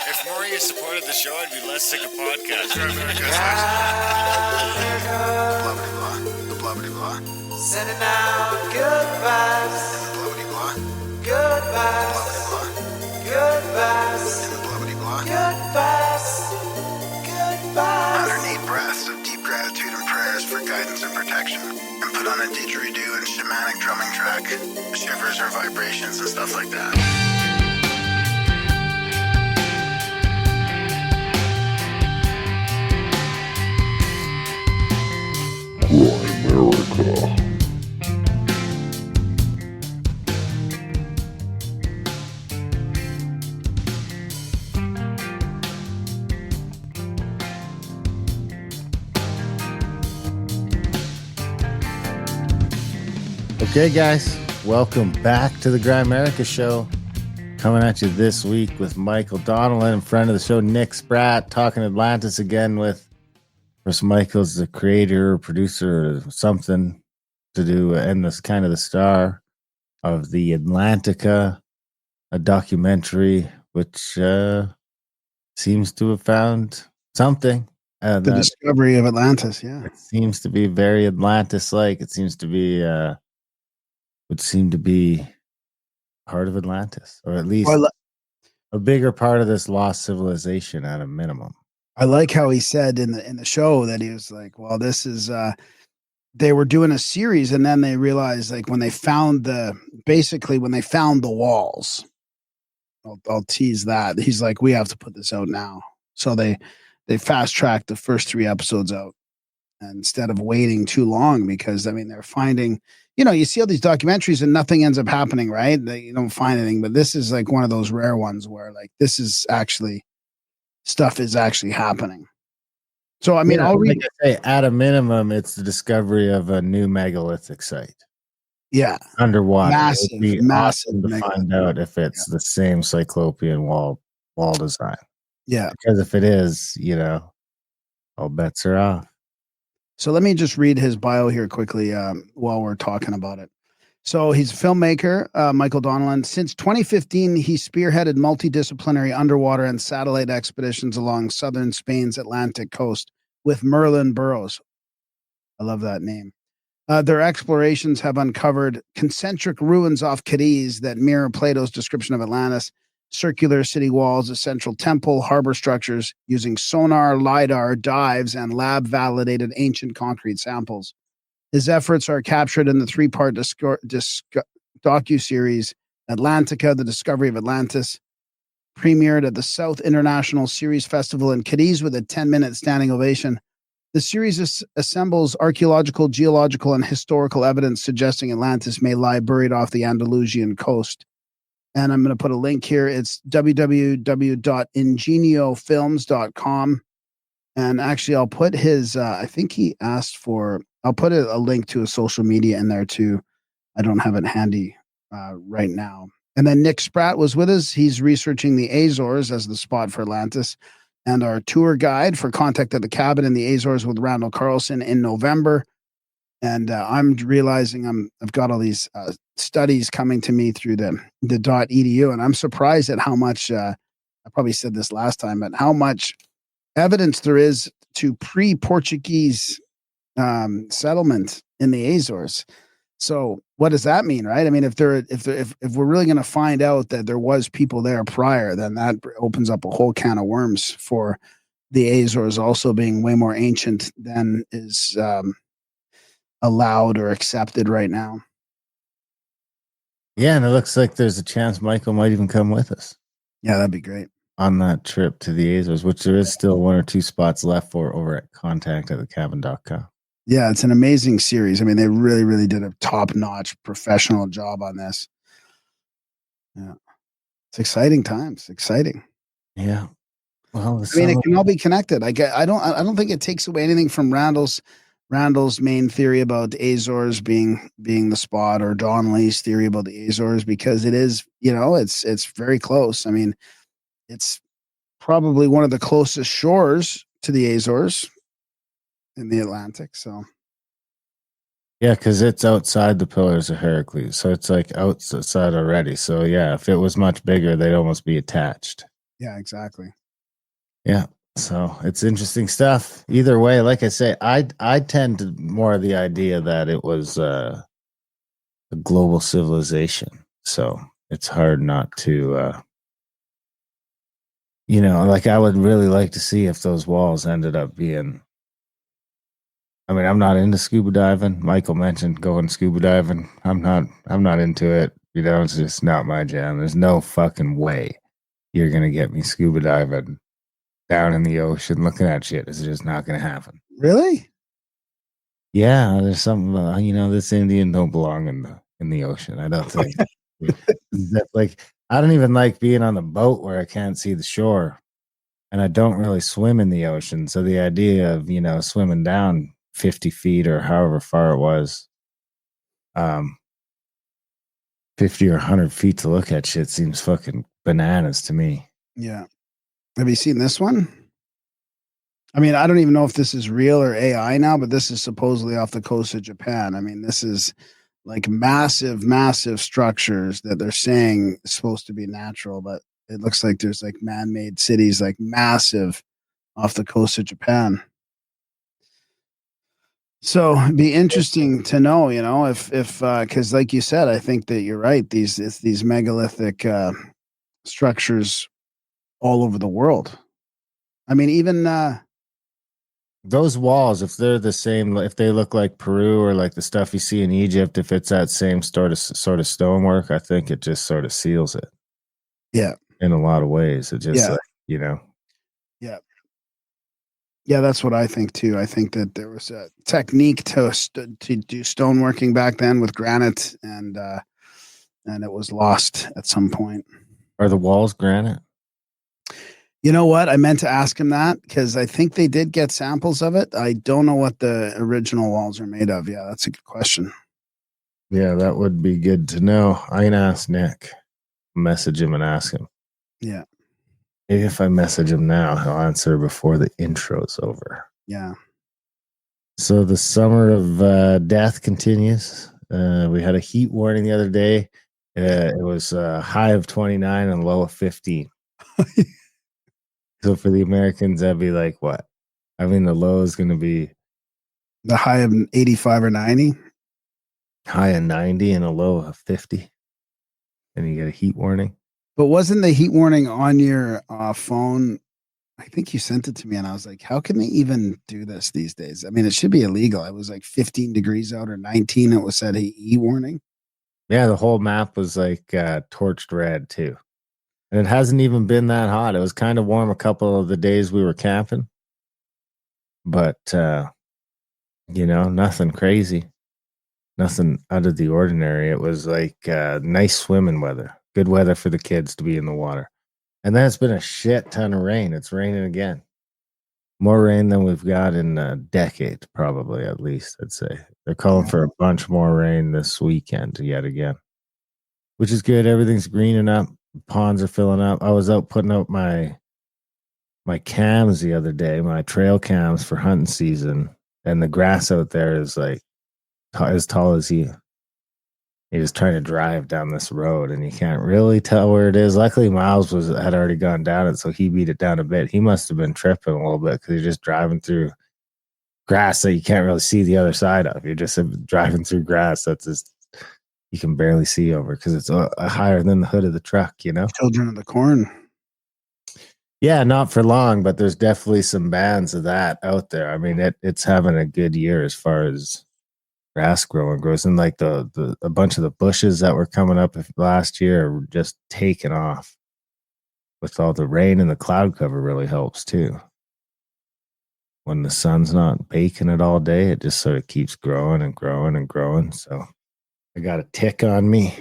If more of you supported the show, I'd be less sick of podcasts. The blah blah blah. Sending out good vibes. The blah blah blah. Good vibes. Good vibes. The blah blah blah. Good vibes. Good vibes. 108 breaths of deep gratitude and prayers for guidance and protection. And put on a didgeridoo and shamanic drumming track. Shivers or vibrations and stuff like that. America. Okay, guys, welcome back to the Grimerica Show. Coming at you this week with Michael Donnellan, friend of the show, Nick Spratt, talking Atlantis again with, of course, Michael's the creator, producer, or something to do, and this kind of the star of the Atlantica, a documentary which seems to have found something. The discovery of Atlantis, yeah. It seems to be very Atlantis-like. It seems to be would seem to be part of Atlantis, or at least a bigger part of this lost civilization at a minimum. I like how he said in the show that he was like, well, this is they were doing a series, and then they realized, like, when they found the walls, I'll tease that. He's like, we have to put this out now. So they fast tracked the first 3 episodes out instead of waiting too long, because I mean, they're finding, you see all these documentaries and nothing ends up happening, right? You don't find anything, but this is like one of those rare ones where, like, this is actually stuff is actually happening. So, I mean, I'll read. Like I say, at a minimum, it's the discovery of a new megalithic site. Yeah. Underwater. Massive Awesome to find out if it's the same Cyclopean wall design. Yeah. Because if it is, all bets are off. So let me just read his bio here quickly while we're talking about it. So he's a filmmaker, Michael Donnellan. Since 2015, he spearheaded multidisciplinary underwater and satellite expeditions along southern Spain's Atlantic coast with Merlin Burrows. I love that name. Their explorations have uncovered concentric ruins off Cadiz that mirror Plato's description of Atlantis, circular city walls, a central temple, harbor structures using sonar, LiDAR, dives, and lab-validated ancient concrete samples. His efforts are captured in the 3-part docuseries Atlantica, The Discovery of Atlantis, premiered at the South International Series Festival in Cadiz with a 10-minute standing ovation. The series assembles archaeological, geological, and historical evidence suggesting Atlantis may lie buried off the Andalusian coast. And I'm going to put a link here. It's www.ingeniofilms.com. And actually, I'll put his, I think he asked for, I'll put a link to his social media in there too. I don't have it handy right now. And then Nick Spratt was with us. He's researching the Azores as the spot for Atlantis, and our tour guide for Contact at the Cabin in the Azores with Randall Carlson in November. And I'm realizing I've got all these studies coming to me through the .edu, and I'm surprised at how much, I probably said this last time, but how much evidence there is to pre-Portuguese settlement in the Azores. So what does that mean, right? I mean, if we're really going to find out that there was people there prior, then that opens up a whole can of worms for the Azores also being way more ancient than is allowed or accepted right now. Yeah, and it looks like there's a chance Michael might even come with us. Yeah, that'd be great. On that trip to the Azores, which there is still 1 or 2 spots left for over at contactatthecabin.com. Yeah, it's an amazing series. I mean, they really, really did a top-notch professional job on this. Yeah. It's exciting times. Exciting. Yeah. Well, I mean, it can all be connected. I don't think it takes away anything from Randall's main theory about the Azores being the spot, or Don Lee's theory about the Azores, because it is, it's very close. I mean, it's probably one of the closest shores to the Azores in the Atlantic. So, yeah, because it's outside the Pillars of Heracles, so it's like outside already. So, yeah, if it was much bigger, they'd almost be attached. Yeah, exactly. Yeah. So it's interesting stuff. Either way, like I say, I tend to more the idea that it was a global civilization. So it's hard not to like I would really like to see if those walls ended up being. I mean, I'm not into scuba diving. Michael mentioned going scuba diving. I'm not into it. It's just not my jam. There's no fucking way you're gonna get me scuba diving down in the ocean looking at shit. It's just not gonna happen. Really? Yeah, there's something this Indian don't belong in the ocean. I don't think. Like I don't even like being on the boat where I can't see the shore. And I don't really swim in the ocean. So the idea of, swimming down 50 feet or however far it was, 50 or 100 feet to look at shit seems fucking bananas to me. Yeah. Have you seen this one? I mean, I don't even know if this is real or AI now, but this is supposedly off the coast of Japan. I mean, this is like massive, massive structures that they're saying is supposed to be natural, but it looks like there's like man-made cities, like massive off the coast of Japan. So it'd be interesting to know, if because like you said, I think that you're right. These megalithic structures all over the world. I mean, even those walls, if they're the same, if they look like Peru or like the stuff you see in Egypt, if it's that same sort of stonework, I think it just sort of seals it. Yeah. In a lot of ways, it just Yeah. Yeah, that's what I think too. I think that there was a technique to do stoneworking back then with granite, and it was lost at some point. Are the walls granite? You know what? I meant to ask him that because I think they did get samples of it. I don't know what the original walls are made of. Yeah, that's a good question. Yeah, that would be good to know. I can ask Nick. Message him and ask him. Yeah. Maybe if I message him now, he'll answer before the intro's over. Yeah. So the summer of death continues. We had a heat warning the other day. It was a high of 29 and low of 15. So for the Americans, that'd be like what? I mean, the low is going to be the high of 85 or 90. High of 90 and a low of 50. And you get a heat warning. But wasn't the heat warning on your phone? I think you sent it to me, and I was like, how can they even do this these days? I mean, it should be illegal. It was like 15 degrees out or 19. It was said heat warning. Yeah, the whole map was like torched red too. And it hasn't even been that hot. It was kind of warm a couple of the days we were camping. But, nothing crazy. Nothing out of the ordinary. It was like nice swimming weather. Good weather for the kids to be in the water. And then it's been a shit ton of rain. It's raining again. More rain than we've got in a decade, probably, at least, I'd say. They're calling for a bunch more rain this weekend yet again, which is good. Everything's greening up. Ponds are filling up. I was out putting out my cams the other day, my trail cams for hunting season, and the grass out there is like as tall as you. He was trying to drive down this road, and you can't really tell where it is. Luckily, Miles had already gone down it, so he beat it down a bit. He must have been tripping a little bit because you're just driving through grass that you can't really see the other side of. You're just driving through grass that's just you can barely see over because it's higher than the hood of the truck. Children of the Corn. Yeah, not for long, but there's definitely some bands of that out there. I mean, it's having a good year as far as grass grows, and like a bunch of the bushes that were coming up last year are just taking off. With all the rain and the cloud cover really helps too. When the sun's not baking it all day, it just sort of keeps growing and growing and growing. So I got a tick on me.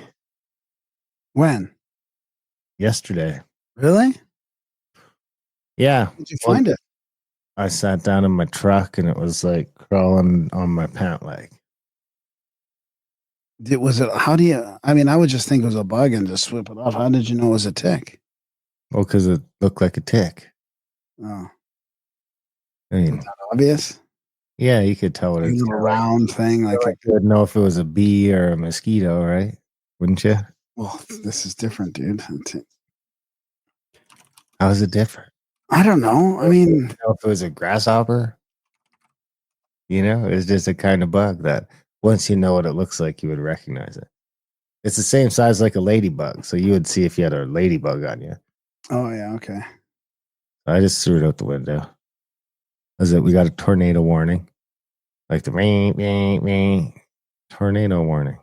When? Yesterday. Really? Yeah. Did you find it? I sat down in my truck and it was like crawling on my pant leg. I would just think it was a bug and just sweep it off. How did you know it was a tick? Well, because it looked like a tick. Oh. I mean, is that obvious? Yeah, you could tell what it's a round thing. Like you would know if it was a bee or a mosquito, right? Wouldn't you? Well, this is different, dude. How is it different? I don't know. I mean, You know, if it was a grasshopper, it's just a kind of bug that once you know what it looks like, you would recognize it. It's the same size like a ladybug, so you would see if you had a ladybug on you. oh yeah, okay. I just threw it out the window. We got a tornado warning, like the rain, tornado warning.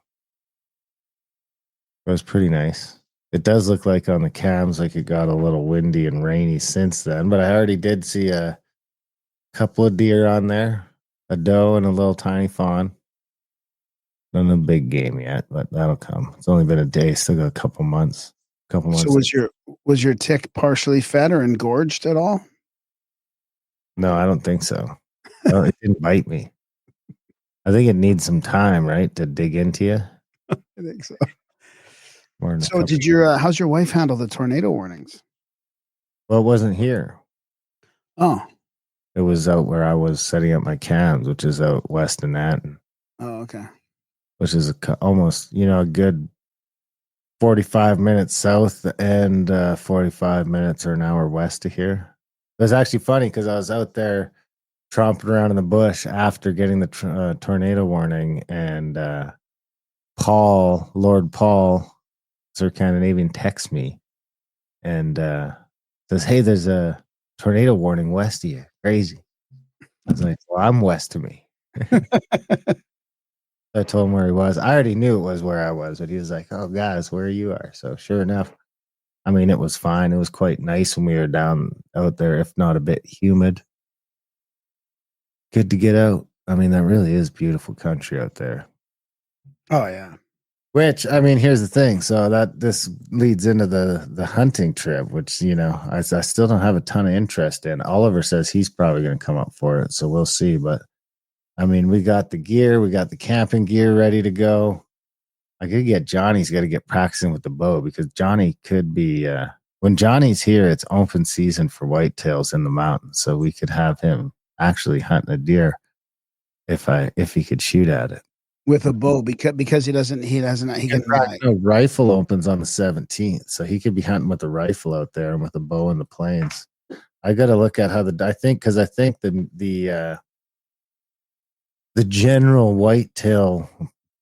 It was pretty nice. It does look like on the cams like it got a little windy and rainy since then, but I already did see a couple of deer on there, a doe and a little tiny fawn. Not a big game yet, but that'll come. It's only been a day, still got a couple months. So was your tick partially fed or engorged at all? No, I don't think so. It didn't bite me. I think it needs some time, right, to dig into you. I think so. So did how's your wife handle the tornado warnings? Well, it wasn't here. Oh. It was out where I was setting up my cams, which is out west of Natton. Oh, okay. Which is almost, a good 45 minutes south and 45 minutes or an hour west of here. It was actually funny because I was out there tromping around in the bush after getting the tornado warning, and Lord Paul, Sir Scandinavian, texts me and says, "Hey, there's a tornado warning west of you. Crazy." I was like, "Well, I'm west of me." I told him where he was. I already knew it was where I was, but he was like, "Oh, guys, where you are." So sure enough, I mean, it was fine. It was quite nice when we were down out there, if not a bit humid. Good to get out. I mean, that really is beautiful country out there. Oh yeah. Which, I mean, here's the thing. So this leads into the hunting trip, which, I still don't have a ton of interest in. Oliver says he's probably going to come up for it, so we'll see. But I mean, we got the gear, we got the camping gear ready to go. I could get Johnny's got to get practicing with the bow, because Johnny could be when Johnny's here, it's open season for whitetails in the mountains. So we could have him actually hunting a deer if he could shoot at it. With a bow, because he can rifle opens on the 17th, so he could be hunting with a rifle out there and with a bow in the plains. I got to look at how I think the general whitetail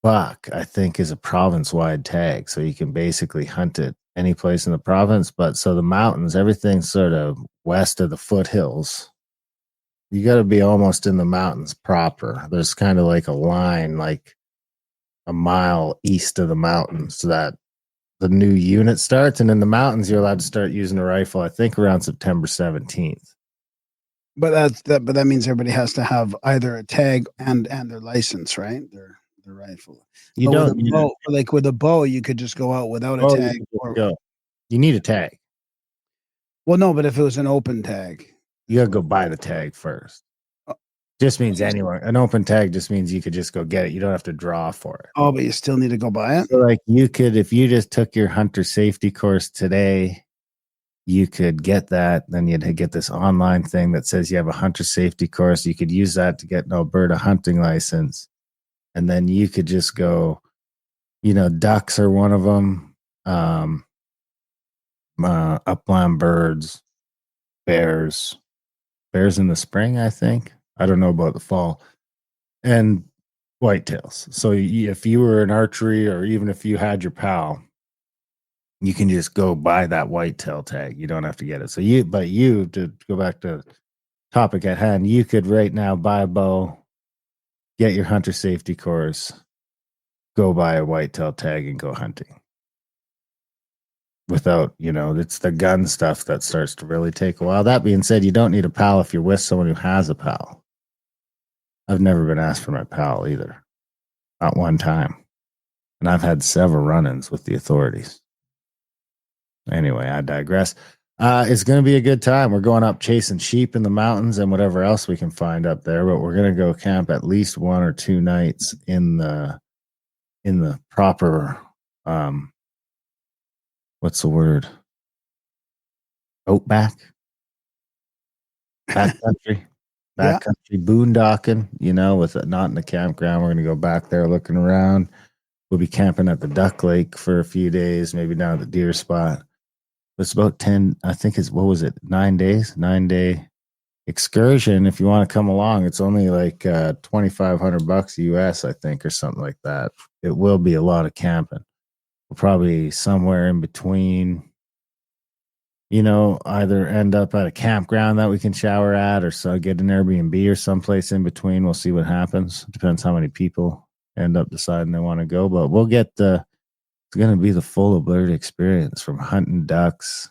buck, I think, is a province-wide tag, so you can basically hunt it any place in the province. But so the mountains, everything's sort of west of the foothills. You got to be almost in the mountains proper. There's kind of like a line, like a mile east of the mountains, so that the new unit starts. And in the mountains, you're allowed to start using a rifle, I think, around September 17th. But that means everybody has to have either a tag and their license, right? Their rifle. You but don't with a bow, you could just go out without a tag. You need a tag. Well, no, but if it was an open tag, you gotta go buy the tag first. Just means anywhere. An open tag just means you could just go get it. You don't have to draw for it. Oh, but you still need to go buy it? So like you could, if you just took your hunter safety course today, you could get that. Then you'd get this online thing that says you have a hunter safety course. You could use that to get an Alberta hunting license. And then you could just go, ducks are one of them. Upland birds, bears in the spring, I think. I don't know about the fall. And whitetails. So if you were in archery, or even if you had your PAL, you can just go buy that whitetail tag. You don't have to get it. So to go back to topic at hand, you could right now buy a bow, get your hunter safety course, go buy a whitetail tag, and go hunting. Without, it's the gun stuff that starts to really take a while. That being said, you don't need a PAL if you're with someone who has a PAL. I've never been asked for my PAL either. Not one time. And I've had several run-ins with the authorities. Anyway, I digress. It's going to be a good time. We're going up chasing sheep in the mountains and whatever else we can find up there, but we're going to go camp at least 1 or 2 nights in the proper, what's the word? Outback? Backcountry? Backcountry boondocking, with it not in the campground. We're going to go back there looking around. We'll be camping at the Duck Lake for a few days, maybe down at the deer spot. It's about 10, I think it's, what was it, 9 days, 9 day excursion. If you want to come along, it's only like $2,500 US, I think, or something like that. It will be a lot of camping. We'll probably somewhere in between, either end up at a campground that we can shower at, or so get an Airbnb or someplace in between. We'll see what happens. Depends how many people end up deciding they want to go, but we'll get it's going to be the full alert experience, from hunting ducks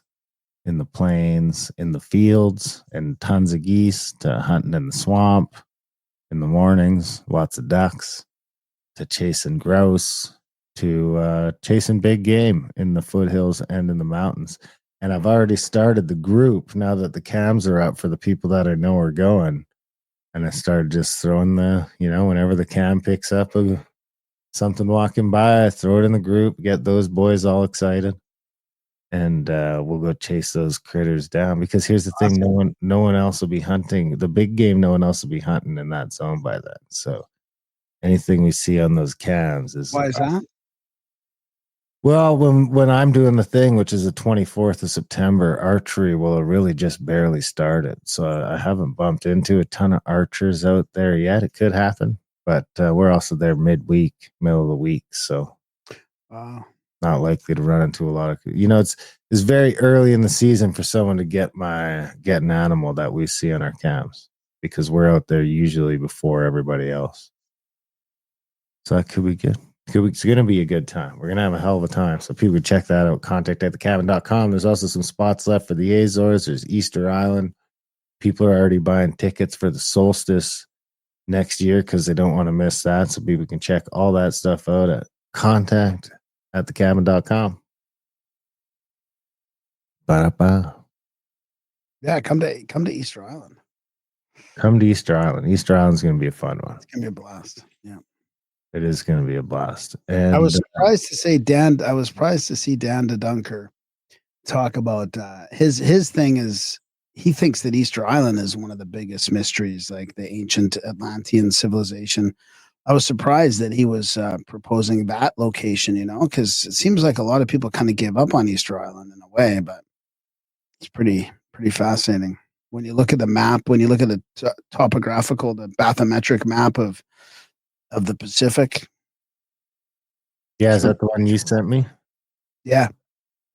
in the plains, in the fields, and tons of geese, to hunting in the swamp in the mornings, lots of ducks, to chasing grouse, to chasing big game in the foothills and in the mountains. And I've already started the group now that the cams are up for the people that I know are going. And I started just throwing whenever the cam picks up something walking by, I throw it in the group, get those boys all excited, and we'll go chase those critters down. Because here's the thing: no one else will be hunting the big game. No one else will be hunting in that zone by then. So anything we see on those cams is Why is that? Well, when I'm doing the thing, which is the 24th of September, archery will have really just barely started. So I haven't bumped into a ton of archers out there yet. It could happen. But we're also there midweek, middle of the week, so not likely to run into a lot of. It's very early in the season for someone to get an animal that we see on our cams, because we're out there usually before everybody else. So that could be good. It's going to be a good time. We're going to have a hell of a time. So people can check that out. Contact@thecabin.com. There's also some spots left for the Azores. There's Easter Island. People are already buying tickets for the solstice next year because they don't want to miss that. So people can check all that stuff out at contact@thecabin.com. Ba-da-ba. Yeah, come to Easter Island. Come to Easter Island. Easter Island's going to be a fun one. It's going to be a blast. Yeah. It is going to be a blast. And I was surprised to see Dan DeDunker talk about his thing is, he thinks that Easter Island is one of the biggest mysteries, like the ancient Atlantean civilization. I was surprised that he was proposing that location, because it seems like a lot of people kind of give up on Easter Island in a way, but it's pretty fascinating. When you look at the map, when you look at the the bathymetric map of the Pacific. Yeah, is that the one you sent me? Yeah.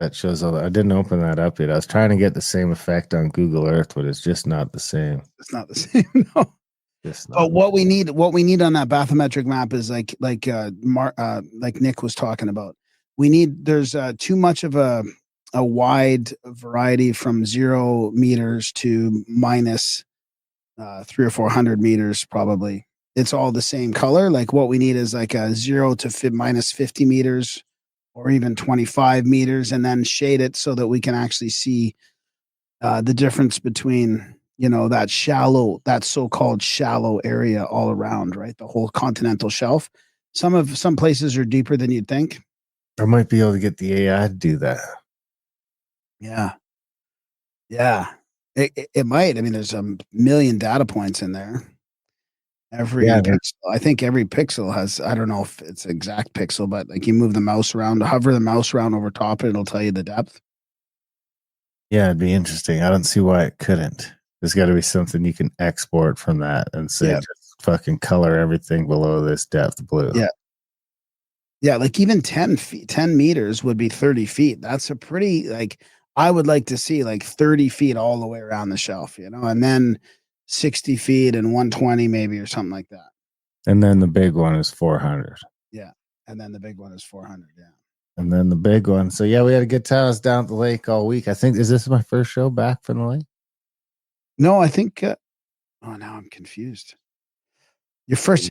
That shows all that. I didn't open that up yet. I was trying to get the same effect on Google Earth, but it's just not the same. It's not the same, no. But what we need on that bathymetric map is like Nick was talking about. There's too much of a wide variety from 0 meters to minus 300 or 400 meters, probably. It's all the same color. Like what we need is like a 0 to minus 50 meters, or even 25 meters, and then shade it so that we can actually see the difference between, that so-called shallow area all around, right? The whole continental shelf. Some places are deeper than you'd think. I might be able to get the AI to do that. Yeah. Yeah. It might. I mean, there's a million data points in there. Pixel, I think every pixel has, I don't know if it's exact pixel, but like you move the mouse around, hover the mouse around over top, it'll tell you the depth. Yeah, it'd be interesting. I don't see why it couldn't. There's got to be something you can export from that and say, just fucking color everything below this depth blue. Yeah. Yeah. Like even 10 meters would be 30 feet. That's a pretty, I would like to see like 30 feet all the way around the shelf, and then 60 feet and 120 maybe, or something like that. And then the big one is 400. Yeah. And then the big one is 400. Yeah. And then the big one. So yeah, we had a good time. I was down at the lake all week. I think, is this my first show back from the lake? No, I think, now I'm confused. Your first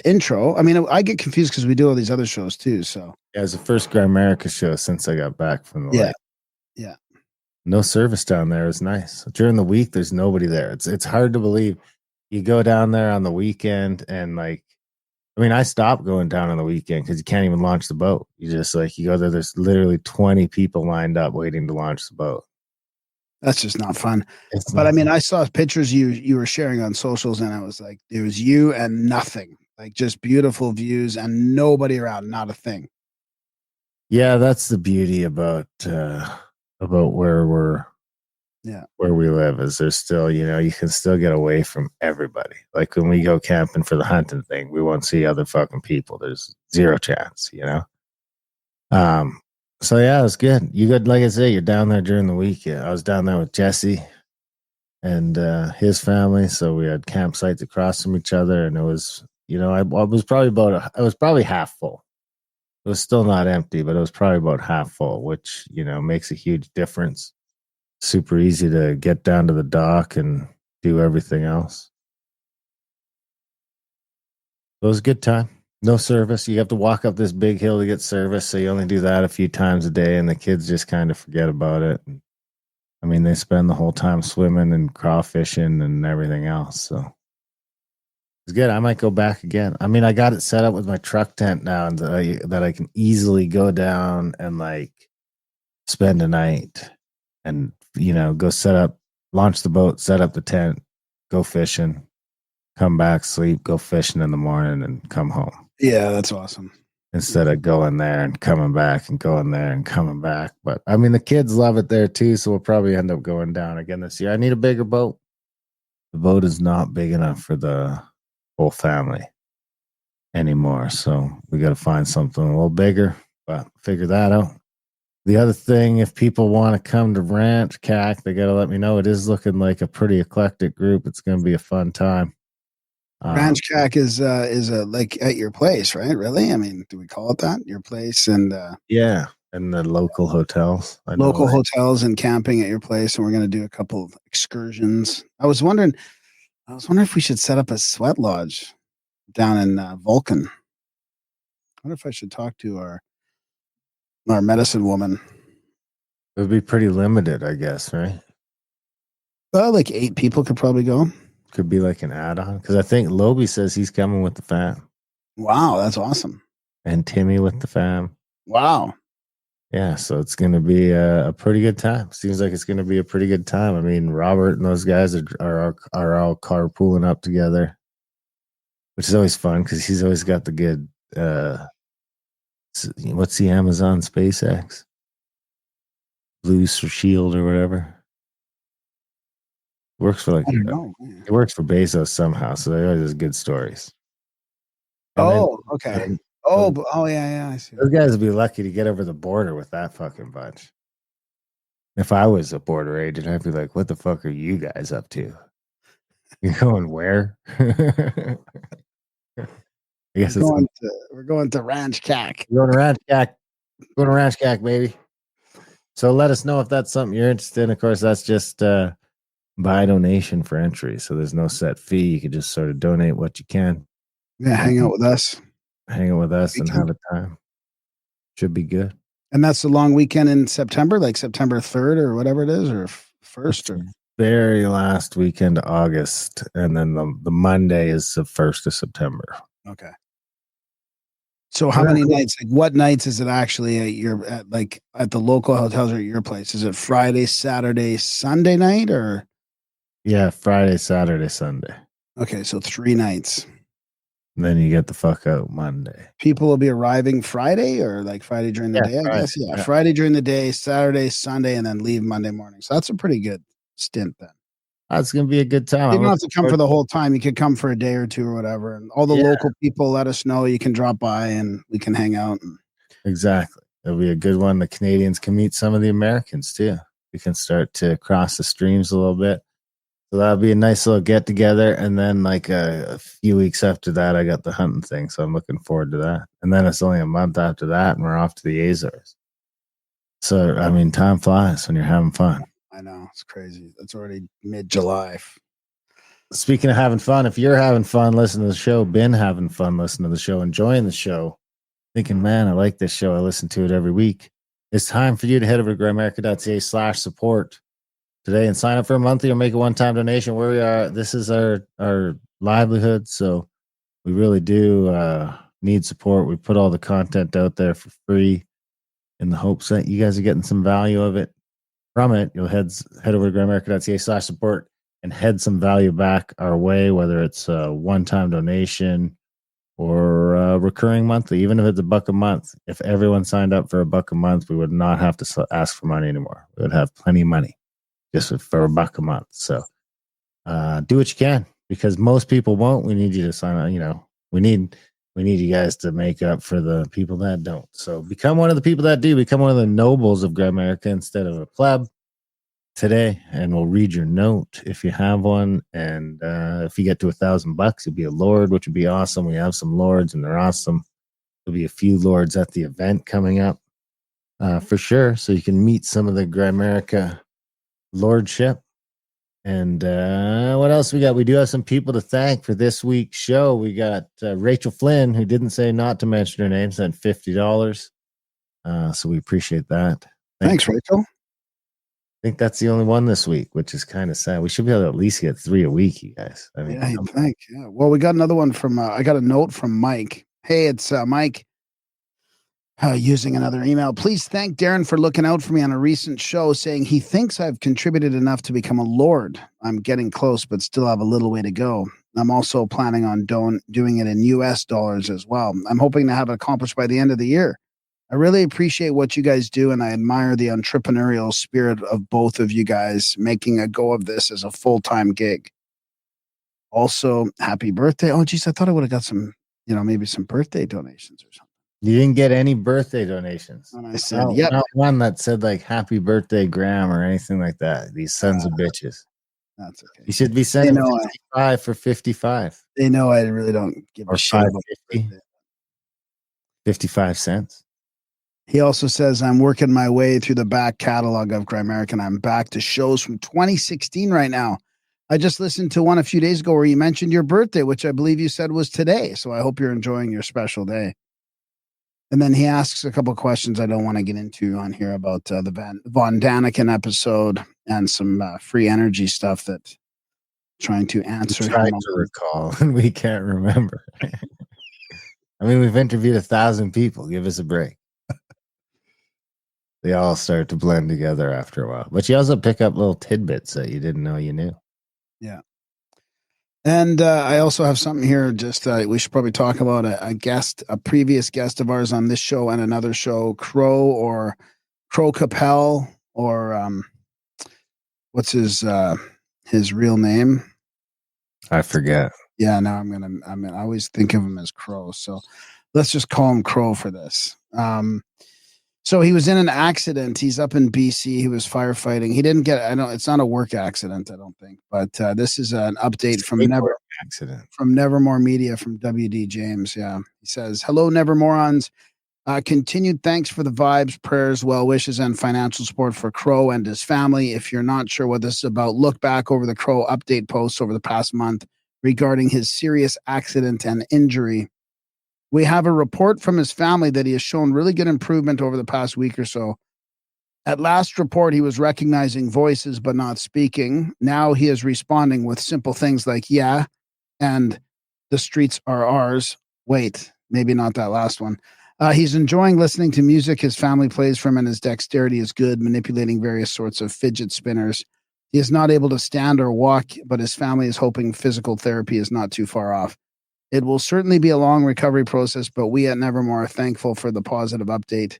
intro. I mean, I get confused because we do all these other shows too. So yeah, it was the first Grimerica show since I got back from the lake. Yeah. No service down there. It was nice. During the week, there's nobody there. It's hard to believe. You go down there on the weekend and I stopped going down on the weekend because you can't even launch the boat. You just you go there. There's literally 20 people lined up waiting to launch the boat. That's just not fun. But I mean, I saw pictures you were sharing on socials, and I was like, it was you and nothing, like just beautiful views and nobody around, not a thing. Yeah, that's the beauty about about Yeah. where we live is there's still, you can still get away from everybody. Like when we go camping for the hunting thing, we won't see other fucking people. There's zero chance. Um, so yeah, it was good. You good, like I say, you're down there during the week. Yeah, I was down there with Jesse and his family, so we had campsites across from each other, and it was, I was probably half full. It was still not empty, but it was probably about half full, which makes a huge difference. Super easy to get down to the dock and do everything else. It was a good time. No service. You have to walk up this big hill to get service, so you only do that a few times a day, and the kids just kind of forget about it. I mean, they spend the whole time swimming and crawfishing and everything else. So it's good. I might go back again. I mean, I got it set up with my truck tent now, and that I can easily go down and like spend a night, and go set up, launch the boat, set up the tent, go fishing, come back, sleep, go fishing in the morning, and come home. Yeah, that's awesome. Instead of going there and coming back and going there and coming back. But I mean, the kids love it there too, so we'll probably end up going down again this year. I need a bigger boat. The boat is not big enough for the whole family anymore, so we got to find something a little bigger, but figure that out. The other thing, if people want to come to Ranch CAC, they got to let me know. It is looking like a pretty eclectic group. It's going to be a fun time. Ranch CAC is like at your place, right? Really? I mean, do we call it that? Your place and yeah, and the local hotels. Hotels and camping at your place, and we're going to do a couple of excursions. I was wondering if we should set up a sweat lodge down in Vulcan. I wonder if I should talk to our medicine woman. It would be pretty limited, I guess, right? Well, like 8 people could probably go. Could be like an add-on, because I think Loby says he's coming with the fam. Wow, that's awesome. And Timmy with the fam. Wow. Yeah, so it's going to be a pretty good time. Seems like it's going to be a pretty good time. I mean, Robert and those guys are all carpooling up together, which is always fun because he's always got the good. What's the Amazon SpaceX? Blue Shield or whatever. Works for it works for Bezos somehow, so they always have good stories. Okay. Yeah, I see. Those guys would be lucky to get over the border with that fucking bunch. If I was a border agent, I'd be like, "What the fuck are you guys up to? You're going where?" I guess we're going to Ranch CAC. We're going to Ranch CAC. Going to Ranch CAC, baby. So let us know if that's something you're interested in. Of course, that's just by donation for entry, so there's no set fee. You can just sort of donate what you can. Yeah, hang out with us. And have a time. Should be good. And that's the long weekend in September, like September 3rd or whatever it is, or 1st, or very last weekend of August, and then the Monday is the 1st of September. Okay. So how many nights? Like what nights is it actually at the local hotels or at your place? Is it Friday, Saturday, Sunday night, or? Yeah, Friday, Saturday, Sunday. Okay, so 3 nights. And then you get the fuck out Monday. People will be arriving Friday or like Friday during the day, I guess. Yeah, Friday during the day, Saturday, Sunday, and then leave Monday morning. So that's a pretty good stint then. That's going to be a good time. You don't have to come for the whole time. You could come for a day or 2 or whatever. And all the local people let us know. You can drop by and we can hang out. Exactly. It'll be a good one. The Canadians can meet some of the Americans too. We can start to cross the streams a little bit. So that'll be a nice little get together. And then like a few weeks after that, I got the hunting thing. So I'm looking forward to that. And then it's only a month after that and we're off to the Azores. So, I mean, time flies when you're having fun. I know. It's crazy. It's already mid-July. Speaking of having fun, if you're having fun listening to the show, been having fun listening to the show, enjoying the show, thinking, man, I like this show. I listen to it every week. It's time for you to head over to grimerica.ca/support today and sign up for a monthly or make a one-time donation. Where we are, this is our livelihood, so we really do need support. We put all the content out there for free in the hopes that you guys are getting some value of it. From it, you'll head over to grimerica.ca/support and head some value back our way, whether it's a one-time donation or recurring monthly, even if it's $1 a month. If everyone signed up for $1 a month, we would not have to ask for money anymore. We would have plenty of money just for $1 a month. So do what you can, because most people won't. We need you to sign up. You know, we need you guys to make up for the people that don't. So become one of the people that do. Become one of the nobles of Gramerica instead of a pleb today, and we'll read your note if you have one. And if you get to $1,000, you'll be a lord, which would be awesome. We have some lords, and they're awesome. There'll be a few lords at the event coming up for sure, so you can meet some of the Gramerica lordship. And what else we got? We do have some people to thank for this week's show. We got Rachel Flynn, who didn't say not to mention her name, sent $50. So we appreciate that. Thanks, Rachel. I think that's the only one this week, which is kind of sad. We should be able to at least get 3 a week, you guys. I mean, Yeah, you'd think. Yeah. Well, we got another one from, I got a note from Mike. Hey, it's Mike using another email. Please thank Darren for looking out for me on a recent show, saying he thinks I've contributed enough to become a lord. I'm getting close, but still have a little way to go. I'm also planning on doing it in US dollars as well. I'm hoping to have it accomplished by the end of the year. I really appreciate what you guys do, and I admire the entrepreneurial spirit of both of you guys making a go of this as a full-time gig. Also, happy birthday. Oh, geez, I thought I would have got some, maybe some birthday donations or something. You didn't get any birthday donations. And I said, yep. Not one that said like happy birthday, Graham, or anything like that. These sons of bitches. That's okay. You should be sending 55 for 55. They know I really don't give a shit about 55 cents. He also says, I'm working my way through the back catalog of Gramerica, and I'm back to shows from 2016 right now. I just listened to one a few days ago where you mentioned your birthday, which I believe you said was today. So I hope you're enjoying your special day. And then he asks a couple of questions I don't want to get into on here about the Von Daniken episode and some free energy stuff that trying to answer. Trying to recall, and we can't remember. I mean, we've interviewed 1,000 people. Give us a break. They all start to blend together after a while. But you also pick up little tidbits that you didn't know you knew. Yeah. And I also have something here. Just we should probably talk about a previous guest of ours on this show and another show, Crow Capel, or what's his real name? I forget. Yeah, now I always think of him as Crow. So let's just call him Crow for this. So he was in an accident. He's up in BC. He was firefighting. He didn't get, it's not a work accident, I don't think. But this is an update from Nevermore Media from WD James. Yeah. He says, hello, Nevermorons. Continued thanks for the vibes, prayers, well wishes, and financial support for Crow and his family. If you're not sure what this is about, look back over the Crow update posts over the past month regarding his serious accident and injury. We have a report from his family that he has shown really good improvement over the past week or so. At last report, he was recognizing voices but not speaking. Now he is responding with simple things like, yeah, and the streets are ours. Wait, maybe not that last one. He's enjoying listening to music his family plays for him, and his dexterity is good, manipulating various sorts of fidget spinners. He is not able to stand or walk, but his family is hoping physical therapy is not too far off. It will certainly be a long recovery process, but we at Nevermore are thankful for the positive update.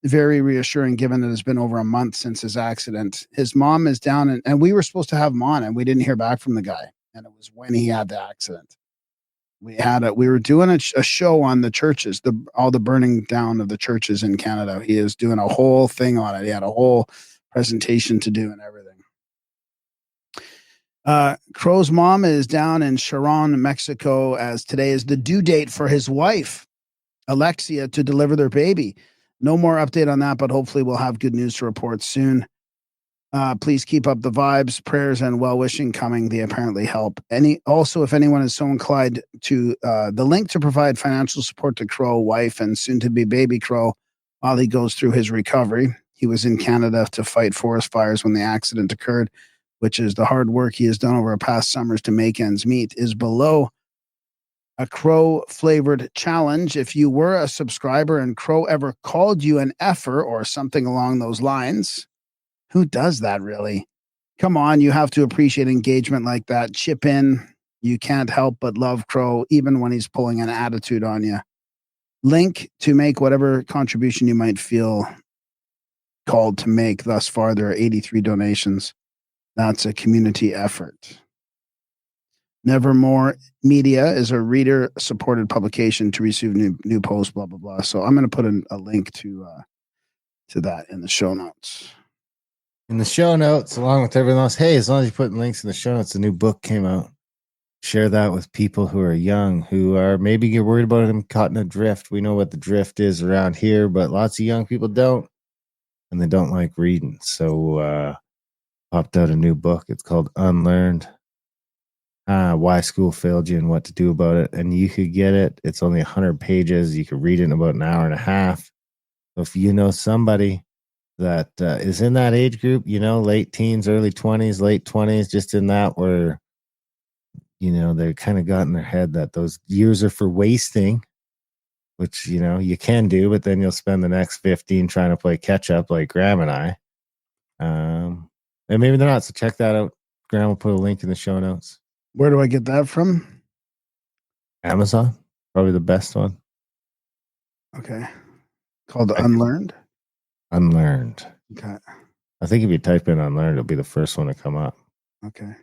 Very reassuring given that it's been over a month since his accident. His mom is down, and we were supposed to have him on, and we didn't hear back from the guy. And it was when he had the accident. We were doing a show on the churches, all the burning down of the churches in Canada. He is doing a whole thing on it. He had a whole presentation to do and everything. Crow's mom is down in Sharon, Mexico, as today is the due date for his wife, Alexia, to deliver their baby. No more update on that, but hopefully we'll have good news to report soon. Please keep up the vibes, prayers, and well-wishing coming. They apparently help. Also, if anyone is so inclined to the link to provide financial support to Crow, wife, and soon-to-be baby Crow while he goes through his recovery. He was in Canada to fight forest fires when the accident occurred, which is the hard work he has done over past summers to make ends meet, is below. A Crow-flavored challenge. If you were a subscriber and Crow ever called you an effer or something along those lines, who does that really? Come on, you have to appreciate engagement like that. Chip in You can't help but love Crow, even when he's pulling an attitude on you. Link to make whatever contribution you might feel called to make. Thus far, there are 83 donations. That's a community effort. Nevermore Media is a reader-supported publication to receive new posts, blah, blah, blah. So I'm going to put a link to that in the show notes. In the show notes, along with everyone else, hey, as long as you put links in the show notes, a new book came out. Share that with people who are young, who are maybe you're worried about them caught in a drift. We know what the drift is around here, but lots of young people don't, and they don't like reading. So popped out a new book. It's called Unlearned. Why School Failed You and What to Do About It. And you could get it. It's only 100 pages. You could read it in about an hour and a half. So if you know somebody that is in that age group, late teens, early 20s, late 20s, just in that where, they kind of got in their head that those years are for wasting, which, you can do, but then you'll spend the next 15 trying to play catch up like Graham and I. And maybe they're not. So check that out. Graham will put a link in the show notes. Where do I get that from? Amazon, probably the best one. Okay. Called Unlearned? Unlearned. Okay. I think if you type in Unlearned, it'll be the first one to come up. Okay.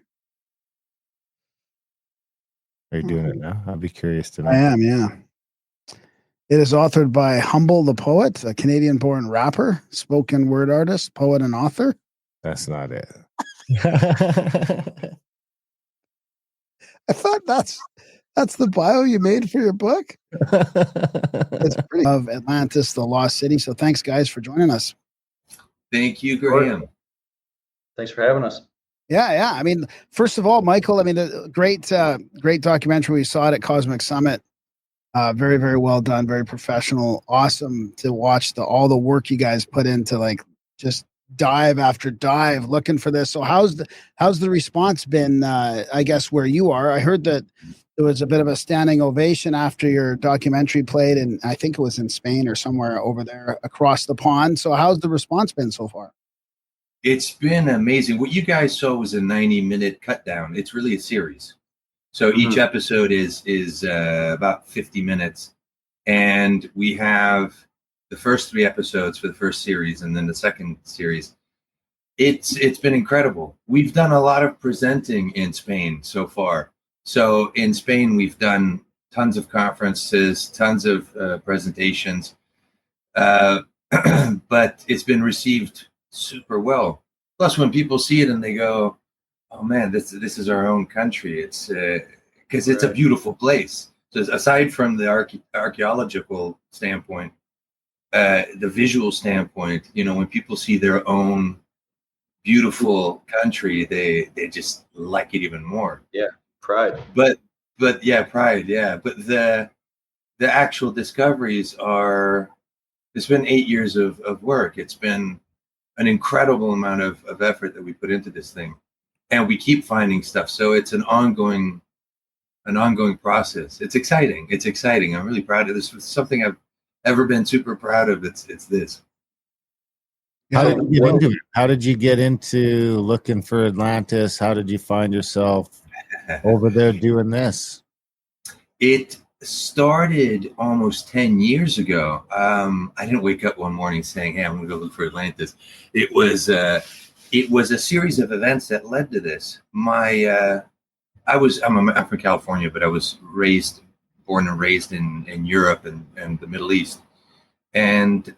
Are you doing it now? I'd be curious to know. I am, yeah. It is authored by Humble the Poet, a Canadian-born rapper, spoken word artist, poet, and author. That's not it. I thought that's the bio you made for your book. It's pretty of Atlantis, the Lost City. So thanks, guys, for joining us. Thank you, Graham. Thanks for having us. Yeah. I mean, first of all, Michael, a great documentary. We saw it at Cosmic Summit. Very, very well done. Very professional. Awesome to watch all the work you guys put into just dive after dive looking for this. So how's the response been? I guess where you are, I heard that there was a bit of a standing ovation after your documentary played, and I think it was in Spain or somewhere over there across the pond. So how's the response been so far? It's been amazing. What you guys saw was a 90-minute cut down. It's really a series. So each episode is about 50 minutes. And we have the first 3 episodes for the first series and then the second series. It's been incredible. We've done a lot of presenting in Spain so far. So in Spain, we've done tons of conferences, tons of presentations. But it's been received super well. Plus, when people see it and they go, "Oh man, this is our own country," it's because it's a beautiful place. So aside from the archaeological standpoint, the visual standpoint, when people see their own beautiful country, they just like it even more. Yeah, pride. But yeah, pride. Yeah, but the actual discoveries are. It's been 8 years of work. It's been an incredible amount of effort that we put into this thing, and we keep finding stuff. So it's an ongoing process. It's exciting. I'm really proud of this. It's something I've ever been super proud of. It's this. How did you get into it? How did you get into looking for Atlantis? How did you find yourself over there doing this? It started almost 10 years ago. I didn't wake up one morning saying, "Hey, I'm going to go look for Atlantis." It was a series of events that led to this. I'm from California, but I was born and raised in Europe and the Middle East. And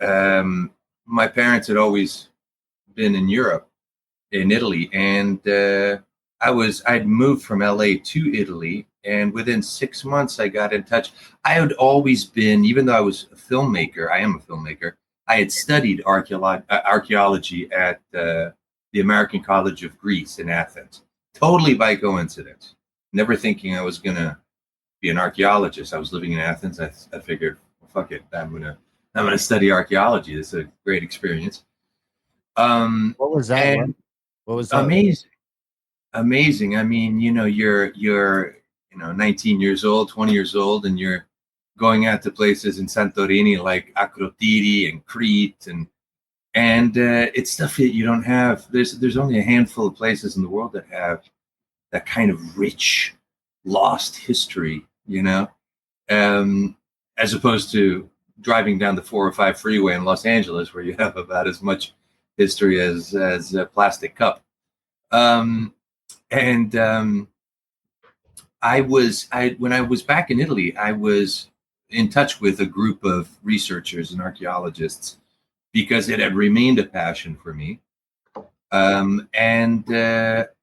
my parents had always been in Europe, in Italy. And I'd moved from LA to Italy. And within 6 months, I got in touch. I had always been, even though I was a filmmaker, I am a filmmaker, I had studied archaeology at the American College of Greece in Athens, totally by coincidence, never thinking I was going to be an archaeologist. I was living in Athens. I figured, well, fuck it, I'm gonna study archaeology. It's a great experience. What was that? What was that? Amazing. I mean, you're 19 years old, 20 years old, and you're going out to places in Santorini like Akrotiri and Crete, and it's stuff that you don't have. There's only a handful of places in the world that have that kind of rich lost history, as opposed to driving down the 405 freeway in Los Angeles, where you have about as much history as a plastic cup. When I was back in Italy, I was in touch with a group of researchers and archaeologists because it had remained a passion for me.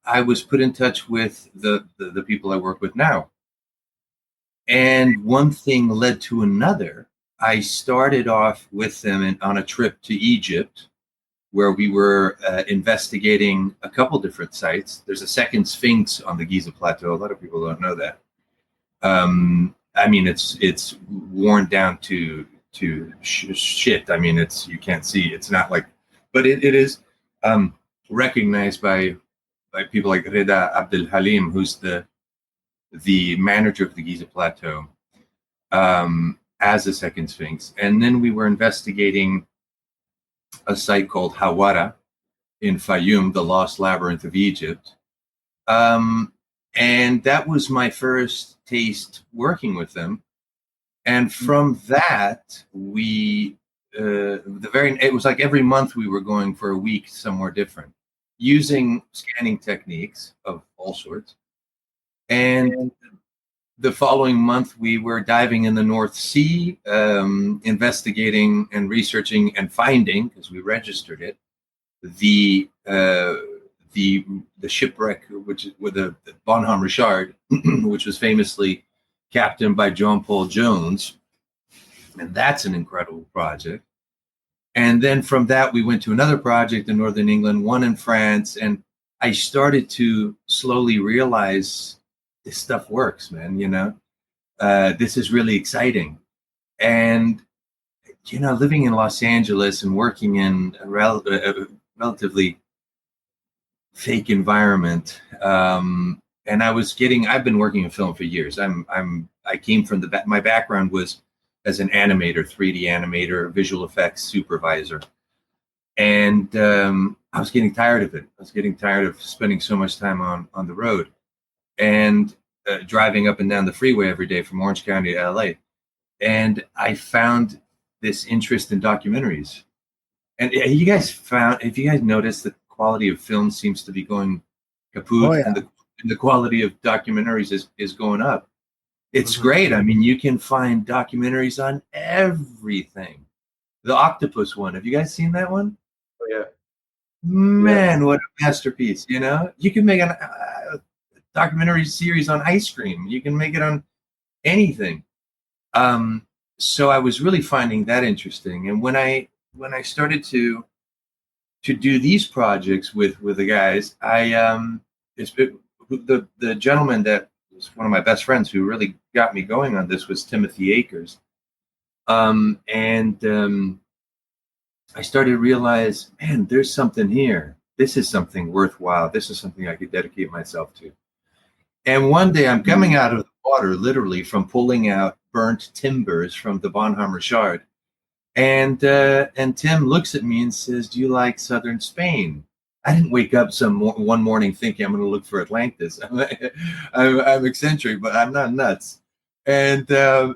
I was put in touch with the people I work with now. And one thing led to another. I started off with them on a trip to Egypt, where we were investigating a couple different sites. There's a second Sphinx on the Giza Plateau. A lot of people don't know that. It's worn down to shit. You can't see. It's not like, but it is recognized by people like Reda Abdel Halim, who's the manager of the Giza Plateau, as a second Sphinx. And then we were investigating a site called Hawara in Fayum, the Lost Labyrinth of Egypt. And that was my first taste working with them. And from that, it was like every month we were going for a week somewhere different, using scanning techniques of all sorts. And the following month, we were diving in the North Sea, investigating and researching and finding, because we registered it, the shipwreck, which with the Bonhomme Richard, which was famously captained by John Paul Jones, and that's an incredible project. And then from that, we went to another project in Northern England, one in France, and I started to slowly realize this stuff works, man. This is really exciting. And living in Los Angeles and working in a relatively fake environment, and I've been working in film for years. I came from my background was as an animator, 3D animator, visual effects supervisor. And I was getting tired of it. I was getting tired of spending so much time on the road and driving up and down the freeway every day from Orange County to LA. And I found this interest in documentaries. And have you guys noticed the quality of film seems to be going kaput? Oh, yeah. And the quality of documentaries is going up. It's great. You can find documentaries on everything. The octopus one. Have you guys seen that one? Oh, yeah. Man, what a masterpiece. You can make a documentary series on ice cream. You can make it on anything. So I was really finding that interesting. And when I started to do these projects with the guys, the gentleman that was one of my best friends who really got me going on this was Timothy Akers. I started to realize, man, there's something here. This is something worthwhile. This is something I could dedicate myself to. And one day I'm coming out of the water, literally, from pulling out burnt timbers from the Bonhomme Richard. And Tim looks at me and says, "Do you like southern Spain?" I didn't wake up one morning thinking I'm going to look for Atlantis. I'm eccentric, but I'm not nuts. And I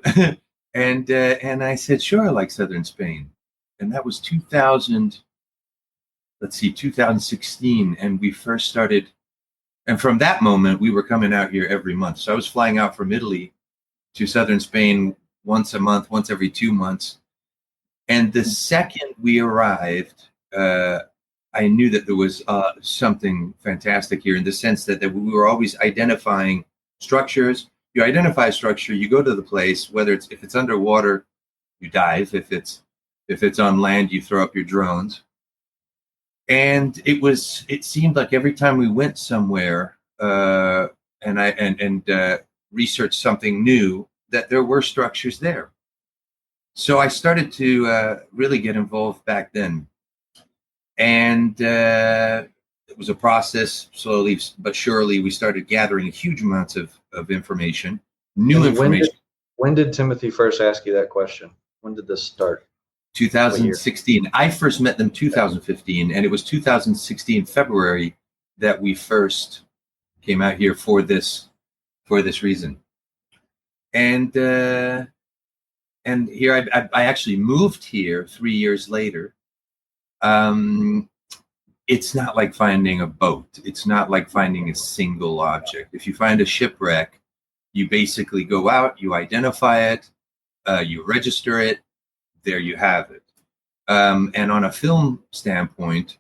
said, "Sure, I like southern Spain." And that was 2016. And we first started. And from that moment, we were coming out here every month. So I was flying out from Italy to southern Spain once a month, once every 2 months. And the second we arrived, I knew that there was something fantastic here in the sense that we were always identifying structures. You identify a structure, you go to the place, if it's underwater, you dive. If it's on land, you throw up your drones. And it seemed like every time we went somewhere and researched something new, that there were structures there. So I started to really get involved back then. And it was a process. Slowly but surely, we started gathering huge amounts of information, new information. When did Timothy first ask you that question? When did this start? 2016. I first met them 2015, and it was 2016 February that we first came out here for this for this reason. And here I actually moved here 3 years later. It's not like finding a boat. It's not like finding a single object. If you find a shipwreck, you basically go out, you identify it, you register it, there you have it. And on a film standpoint,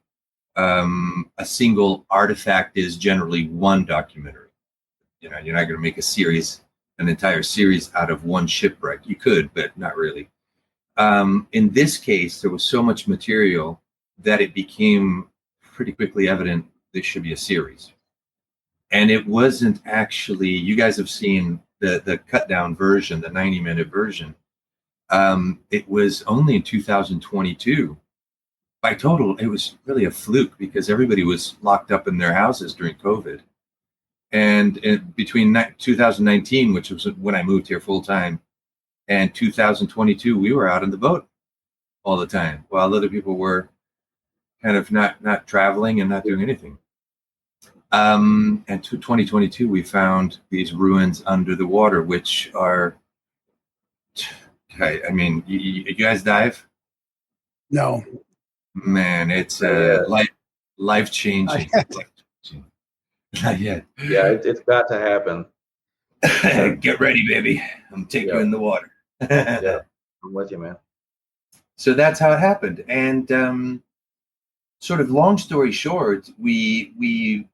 a single artifact is generally one documentary. You know, you're not going to make an entire series out of one shipwreck. You could, but not really. In this case, there was so much material that it became pretty quickly evident this should be a series. And it wasn't actually, you guys have seen the cut down version, the 90-minute version. It was only in 2022. By total, it was really a fluke because everybody was locked up in their houses during COVID. And between 2019, which was when I moved here full time, and 2022, we were out on the boat all the time while other people were kind of not traveling and not doing anything. And 2022, we found these ruins under the water, which are, I mean, you guys dive? No. Man, it's life changing. Not yet. Yeah, it's got to happen. Get ready, baby. I'm taking you in the water. Yeah, I'm with you, man. So that's how it happened. And sort of long story short, we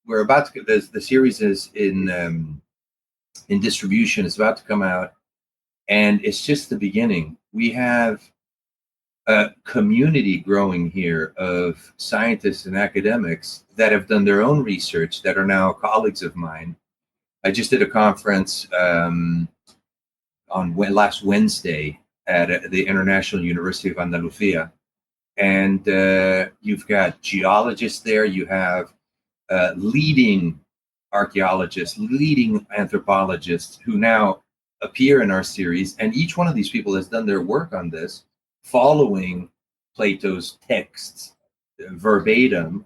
were about to, the series is in distribution. It's about to come out, and it's just the beginning. We have a community growing here of scientists and academics that have done their own research that are now colleagues of mine. I just did a conference on last Wednesday at the International University of Andalusia. And you've got geologists there. You have leading archaeologists, leading anthropologists who now appear in our series. And each one of these people has done their work on this, following Plato's texts verbatim.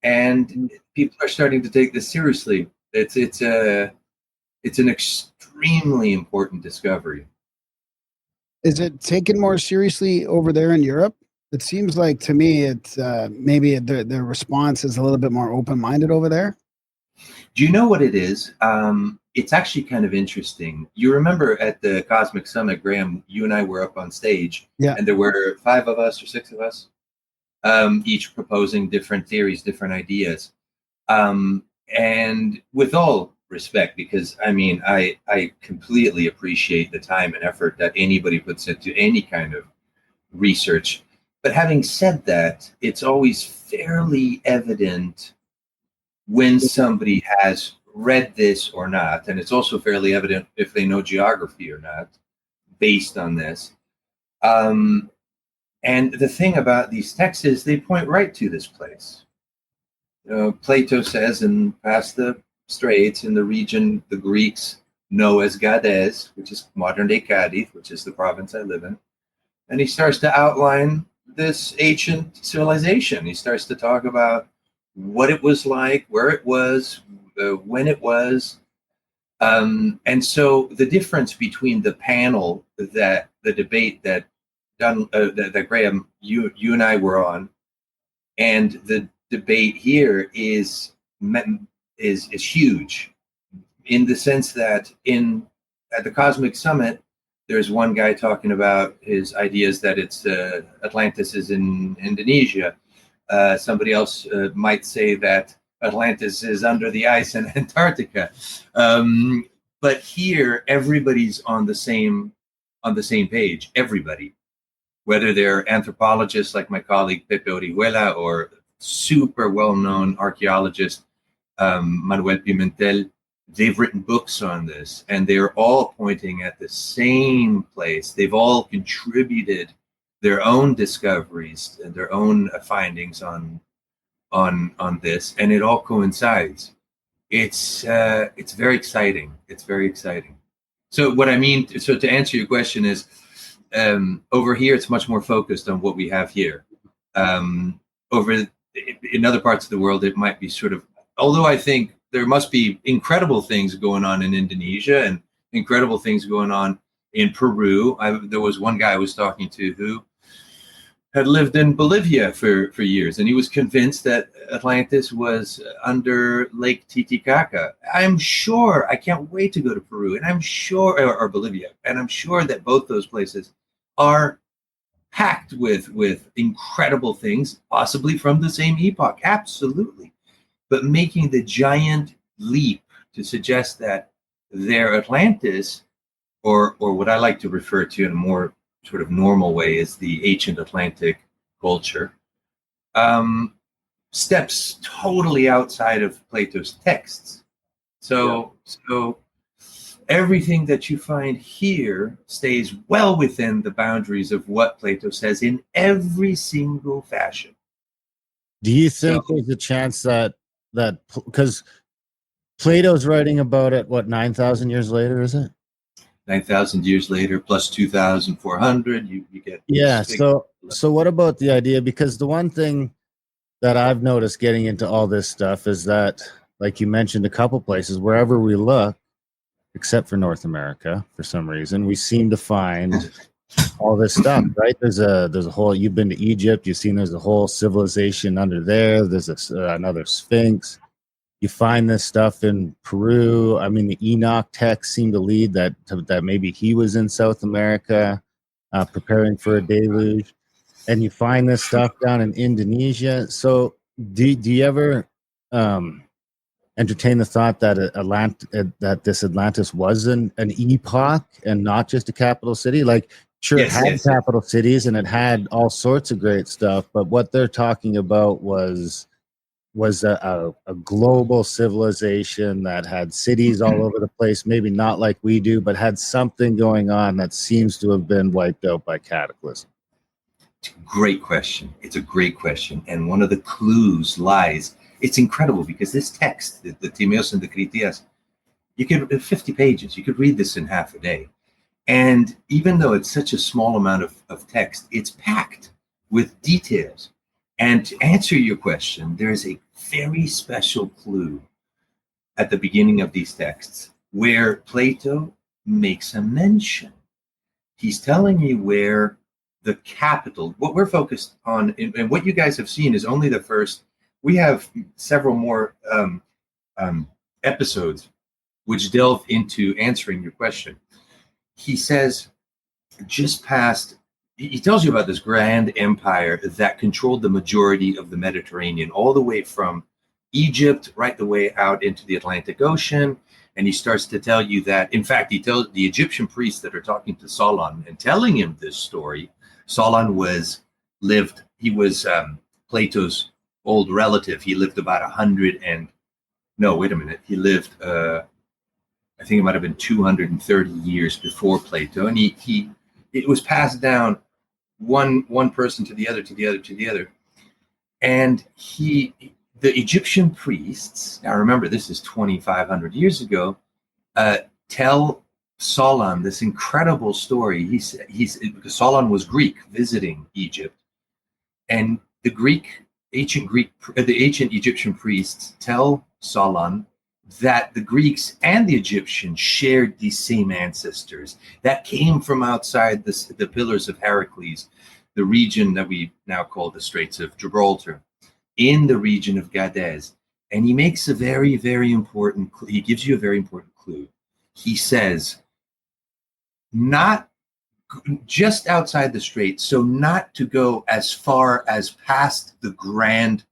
And people are starting to take this seriously. It's an extremely important discovery. Is it taken more seriously over there in Europe? It seems like to me it's maybe the response is a little bit more open-minded over there. Do you know what it is? It's actually kind of interesting. You remember at the Cosmic Summit, Graham, you and I were up on stage, and there were 5 of us or 6 of us, each proposing different theories, different ideas. And with all respect, because I mean, I completely appreciate the time and effort that anybody puts into any kind of research. But having said that, it's always fairly evident when somebody has read this or not. And it's also fairly evident if they know geography or not, based on this. And the thing about these texts is they point right to this place. Plato says, and past the straits in the region the Greeks know as Gades, which is modern-day Cadiz, which is the province I live in. And he starts to outline this ancient civilization. He starts to talk about what it was like, where it was, when it was. And so the difference between the panel, that the debate that Graham, you and I were on, and the debate here is huge, in the sense that at the Cosmic Summit, there's one guy talking about his ideas that it's Atlantis is in Indonesia. Somebody else might say that Atlantis is under the ice in Antarctica. But here, everybody's on the same page. Everybody, whether they're anthropologists like my colleague Pepe Orihuela or super well-known archaeologist Manuel Pimentel. They've written books on this, and they're all pointing at the same place. They've all contributed their own discoveries and their own findings on this, and it all coincides. It's very exciting. It's very exciting. So what I mean, so to answer your question is, over here it's much more focused on what we have here. Over in other parts of the world, it might be sort of, although I think there must be incredible things going on in Indonesia and incredible things going on in Peru. There was one guy I was talking to who had lived in Bolivia for years, and he was convinced that Atlantis was under Lake Titicaca. I'm sure, I can't wait to go to Peru, and I'm sure, or Bolivia, and I'm sure that both those places are packed with incredible things, possibly from the same epoch, absolutely. But making the giant leap to suggest that their Atlantis, or what I like to refer to in a more sort of normal way is the ancient Atlantic culture, steps totally outside of Plato's texts. So everything that you find here stays well within the boundaries of what Plato says in every single fashion. Do you think there's a chance that because Plato's writing about it, what, 9,000 years later, is it? 9,000 years later, plus 2,400, you get... Yeah, so what about the idea? Because the one thing that I've noticed getting into all this stuff is that, like you mentioned, a couple places, wherever we look, except for North America, for some reason, we seem to find all this stuff, right? There's a whole, you've been to Egypt, you've seen there's a whole civilization under there. There's another Sphinx. You find this stuff in Peru. I mean, the Enoch texts seem to lead that maybe he was in South America preparing for a deluge. And you find this stuff down in Indonesia. So do you ever entertain the thought that that this Atlantis was an epoch and not just a capital city? Like, sure, it had capital cities and it had all sorts of great stuff, but what they're talking about was a global civilization that had cities all over the place, maybe not like we do, but had something going on that seems to have been wiped out by cataclysm. Great question. It's a great question. And one of the clues lies, it's incredible because this text, the Timaeus and the Critias, you could, 50 pages, you could read this in half a day. And even though it's such a small amount of text, it's packed with details. And to answer your question, there's a very special clue at the beginning of these texts where Plato makes a mention. He's telling you where the capital, what we're focused on, and what you guys have seen is only the first. We have several more episodes which delve into answering your question. He says, just past, he tells you about this grand empire that controlled the majority of the Mediterranean, all the way from Egypt, right the way out into the Atlantic Ocean. And he starts to tell you that, in fact, he tells the Egyptian priests that are talking to Solon and telling him this story. Solon was Plato's old relative. He lived about 100 and, no, wait a minute. He lived, I think it might have been 230 years before Plato. And it was passed down one person to the other. And the Egyptian priests, now remember, this is 2,500 years ago, tell Solon this incredible story. Because Solon was Greek visiting Egypt, and the ancient Egyptian priests tell Solon that the Greeks and the Egyptians shared these same ancestors that came from outside the Pillars of Heracles, the region that we now call the Straits of Gibraltar, in the region of Gadez. And he makes a very, very important, he gives you a very important clue. He says, not just outside the strait, so not to go as far as past the grand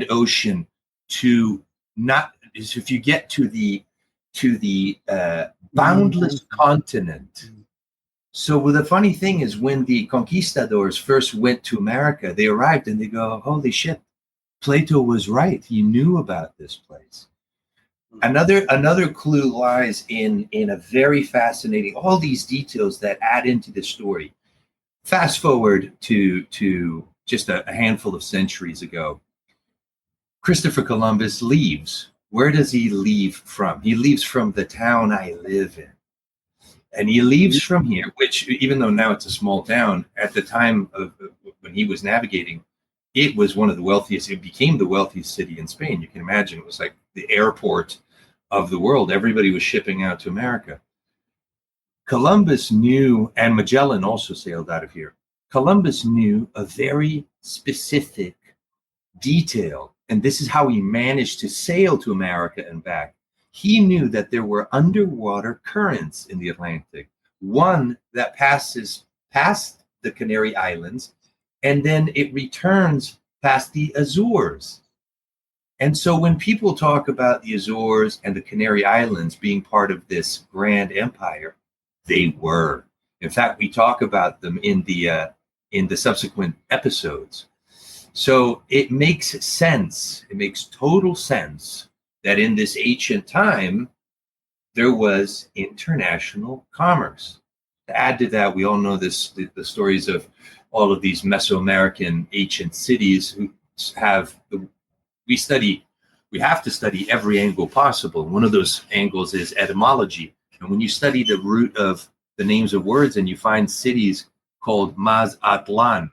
ocean, to not, if you get to the boundless continent. So well, the funny thing is, when the conquistadors first went to America, they arrived and they go, holy shit, Plato was right. He knew about this place. Another clue lies in a very fascinating, all these details that add into the story. Fast forward to just a handful of centuries ago. Christopher Columbus leaves. Where does he leave from? He leaves from the town I live in. And he leaves from here, which, even though now it's a small town, at the time of when he was navigating, it was one of the wealthiest. It became the wealthiest city in Spain. You can imagine it was like the airport of the world. Everybody was shipping out to America. Columbus knew, and Magellan also sailed out of here. Columbus knew a very specific detail, and this is how he managed to sail to America and back. He knew that there were underwater currents in the Atlantic, one that passes past the Canary Islands, and then it returns past the Azores. And so when people talk about the Azores and the Canary Islands being part of this grand empire, they were. In fact, we talk about them in the subsequent episodes. So it makes sense. It makes total sense that in this ancient time, there was international commerce. To add to that, we all know this, the stories of all of these Mesoamerican ancient cities who have we have to study every angle possible. One of those angles is etymology. And when you study the root of the names of words and you find cities called Mazatlan,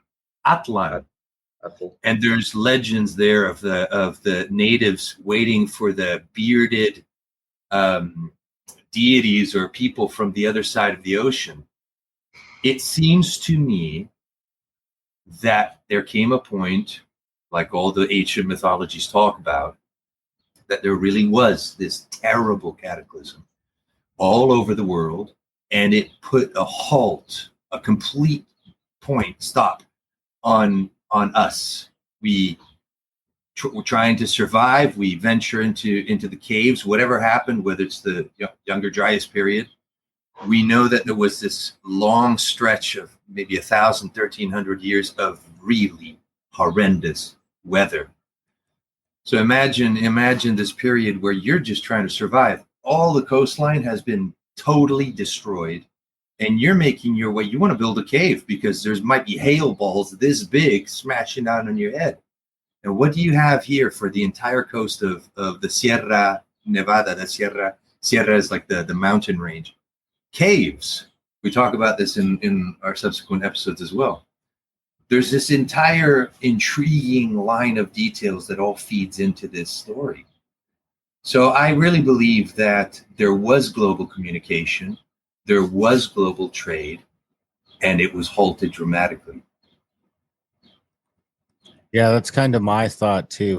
and there's legends there of the natives waiting for the bearded deities or people from the other side of the ocean. It seems to me that there came a point, like all the ancient mythologies talk about, that there really was this terrible cataclysm all over the world, and it put a halt, a complete stop on us. We're trying to survive. We venture into the caves. Whatever happened, whether it's the Younger Dryas period, we know that there was this long stretch of maybe 1,000, 1,300 years of really horrendous weather. So imagine this period where you're just trying to survive. All the coastline has been totally destroyed, and you're making your way. You want to build a cave because there might be hail balls this big smashing down on your head. And what do you have here for the entire coast of the Sierra Nevada? The Sierra is like the mountain range. Caves. We talk about this in our subsequent episodes as well. There's this entire intriguing line of details that all feeds into this story. So I really believe that there was global communication, there was global trade, and it was halted dramatically. Yeah, that's kind of my thought too.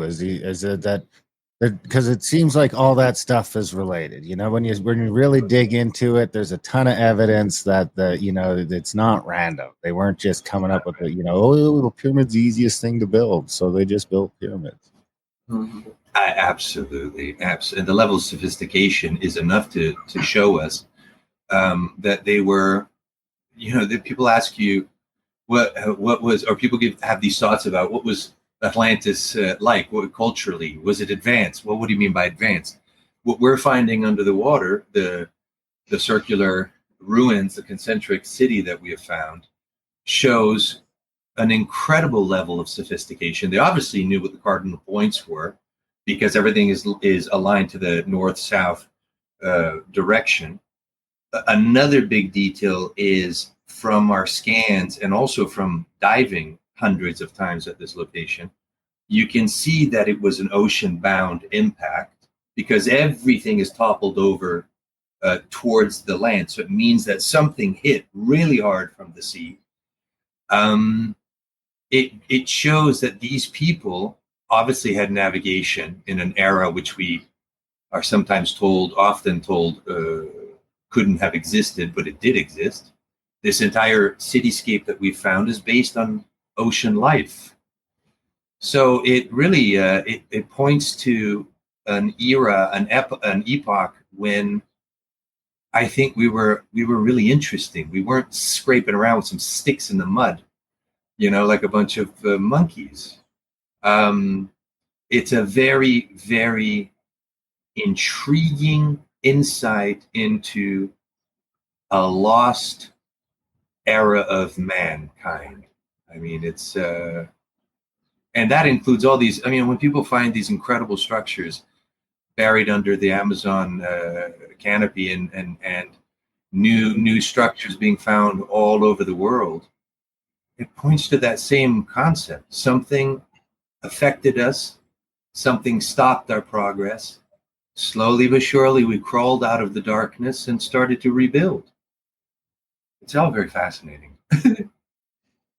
Because it seems like all that stuff is related. You know, when you really dig into it, there's a ton of evidence that it's not random. They weren't just coming up with the pyramid's the easiest thing to build, so they just built pyramids. Mm-hmm. Absolutely. And the level of sophistication is enough to show us that they were. That people ask you what was, or people have these thoughts about what was Atlantis like? What culturally was it advanced? What do you mean by advanced? What we're finding under the water, the circular ruins, the concentric city that we have found, shows an incredible level of sophistication. They obviously knew what the cardinal points were because everything is aligned to the north-south direction. Another big detail is from our scans and also from diving hundreds of times at this location, you can see that it was an ocean-bound impact because everything is toppled over towards the land. So it means that something hit really hard from the sea. It shows that these people obviously had navigation in an era which we are sometimes often told couldn't have existed, but it did exist. This entire cityscape that we found is based on ocean life. So it really it points to an era, an epoch when I think we were really interesting. We weren't scraping around with some sticks in the mud, like a bunch of monkeys. It's a very, very intriguing insight into a lost era of mankind. I mean, it's and that includes all these. I mean, when people find these incredible structures buried under the Amazon canopy and new structures being found all over the world, it points to that same concept. Something affected us, something stopped our progress, slowly but surely, we crawled out of the darkness and started to rebuild. It's all very fascinating.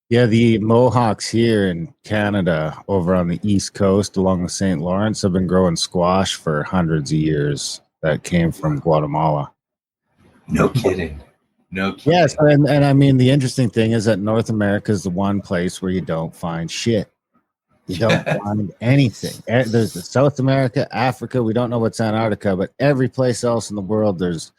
Yeah, the Mohawks here in Canada, over on the East Coast along the St. Lawrence, have been growing squash for hundreds of years that came from Guatemala. No kidding. No kidding. Yes, and I mean, the interesting thing is that North America is the one place where you don't find shit. You don't find anything. There's South America, Africa. We don't know what's Antarctica, but every place else in the world, there's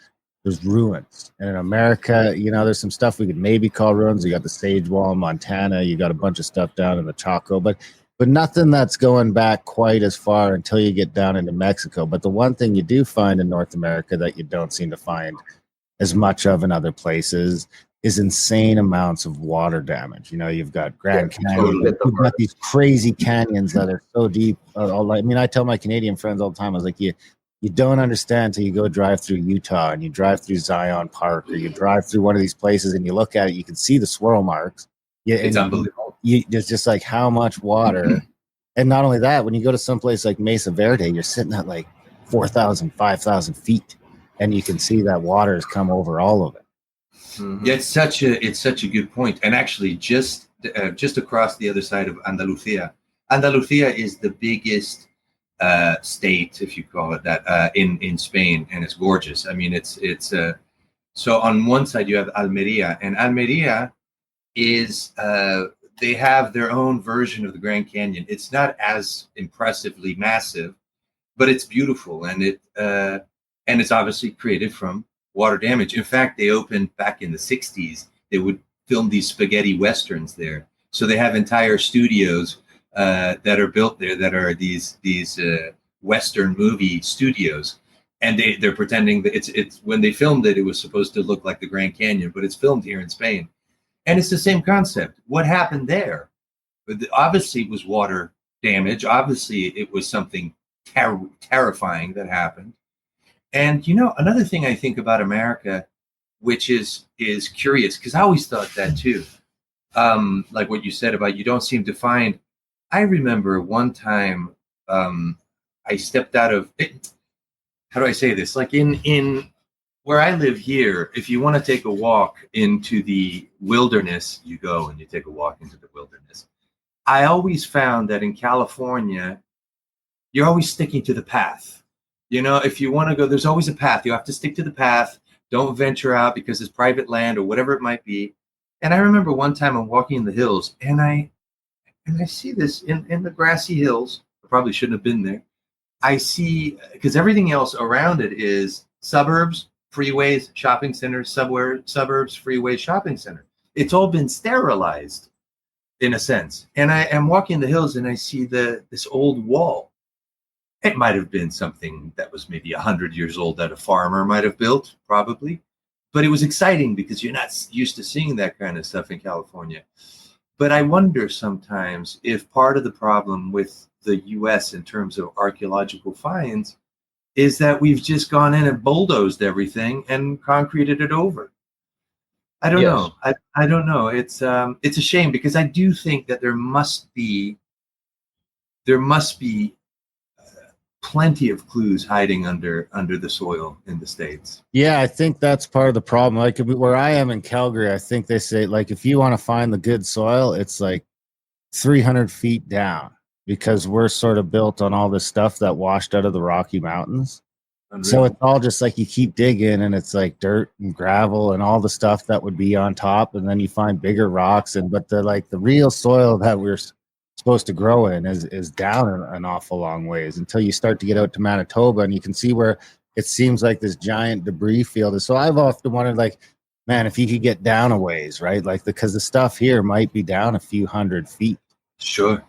ruins. And in America, you know, there's some stuff we could maybe call ruins. You got the Sage Wall in Montana. You got a bunch of stuff down in the Chaco, but nothing that's going back quite as far until you get down into Mexico. But the one thing you do find in North America that you don't seem to find as much of in other places is insane amounts of water damage. You know, you've got Grand Canyon, totally. you've got these crazy canyons that are so deep. I mean, I tell my Canadian friends all the time, I was like, you don't understand till you go drive through Utah and you drive through Zion Park, or you drive through one of these places and you look at it, you can see the swirl marks. Yeah, it's unbelievable. There's just like how much water. And not only that, when you go to someplace like Mesa Verde, you're sitting at like 4,000, 5,000 feet, and you can see that water has come over all of it. Yeah, it's such a good point. And actually, just across the other side of Andalusia is the biggest state, if you call it that, in Spain, and it's gorgeous. I mean, it's so on one side you have Almeria, and Almeria is they have their own version of the Grand Canyon. It's not as impressively massive, but it's beautiful, and it's obviously created from water damage. In fact, they opened back in the 60s. They would film these spaghetti westerns there. So they have entire studios that are built there that are these Western movie studios. And they're pretending that it's when they filmed it, it was supposed to look like the Grand Canyon, but it's filmed here in Spain. And it's the same concept. What happened there? Obviously, it was water damage. Obviously, it was something terrifying that happened. And, you know, another thing I think about America, which is curious, because I always thought that too, like what you said about you don't seem to find. I remember one time I stepped out of it. How do I say this? Like in where I live here, if you want to take a walk into the wilderness, you go and you take a walk into the wilderness. I always found that in California, you're always sticking to the path. You know, if you want to go, there's always a path. You have to stick to the path. Don't venture out because it's private land or whatever it might be. And I remember one time I'm walking in the hills, and I see this in the grassy hills. I probably shouldn't have been there. I see, because everything else around it is suburbs, freeways, shopping centers, suburbs, freeways, shopping center. It's all been sterilized in a sense. And I am walking in the hills, and I see this old wall. It might have been something that was maybe 100 years old that a farmer might have built, probably. But it was exciting because you're not used to seeing that kind of stuff in California. But I wonder sometimes if part of the problem with the U.S. in terms of archaeological finds is that we've just gone in and bulldozed everything and concreted it over. I don't know. I don't know. It's a shame, because I do think that there must be plenty of clues hiding under the soil in the States. Yeah, I think that's part of the problem. Like where I am in Calgary, I think they say, like, if you want to find the good soil, it's like 300 feet down, because we're sort of built on all this stuff that washed out of the Rocky Mountains. Unreal. So it's all just like you keep digging, and it's like dirt and gravel and all the stuff that would be on top, and then you find bigger rocks. But the real soil that we're supposed to grow in is down an awful long ways until you start to get out to Manitoba, and you can see where it seems like this giant debris field. So I've often wondered, like, man, if you could get down a ways, right? Like, because the stuff here might be down a few 100 feet. Sure.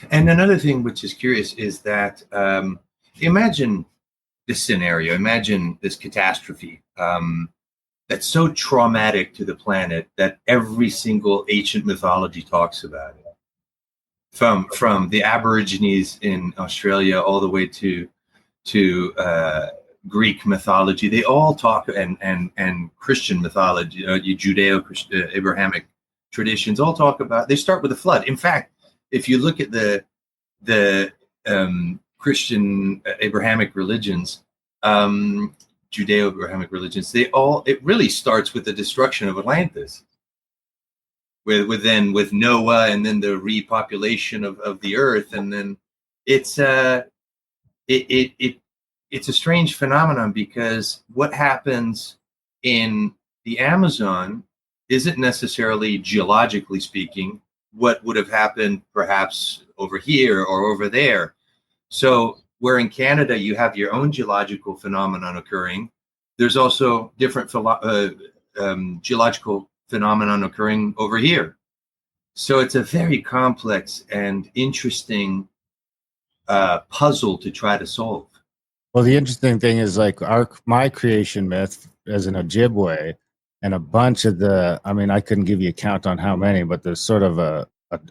And another thing which is curious is that imagine this scenario, imagine this catastrophe that's so traumatic to the planet that every single ancient mythology talks about it. From the Aborigines in Australia all the way to Greek mythology, they all talk, and Christian mythology, Judeo-Abrahamic traditions all talk about. They start with the flood. In fact, if you look at the Christian, Abrahamic religions, Judeo-Abrahamic religions, it really starts with the destruction of Atlantis, with Noah, and then the repopulation of the earth, and then it's a strange phenomenon, because what happens in the Amazon isn't necessarily, geologically speaking, what would have happened perhaps over here or over there. So where in Canada you have your own geological phenomenon occurring, there's also different geological phenomenon occurring over here. So it's a very complex and interesting puzzle to try to solve. Well, the interesting thing is, like, my creation myth as an Ojibwe, and a bunch of I couldn't give you a count on how many, but there's sort of a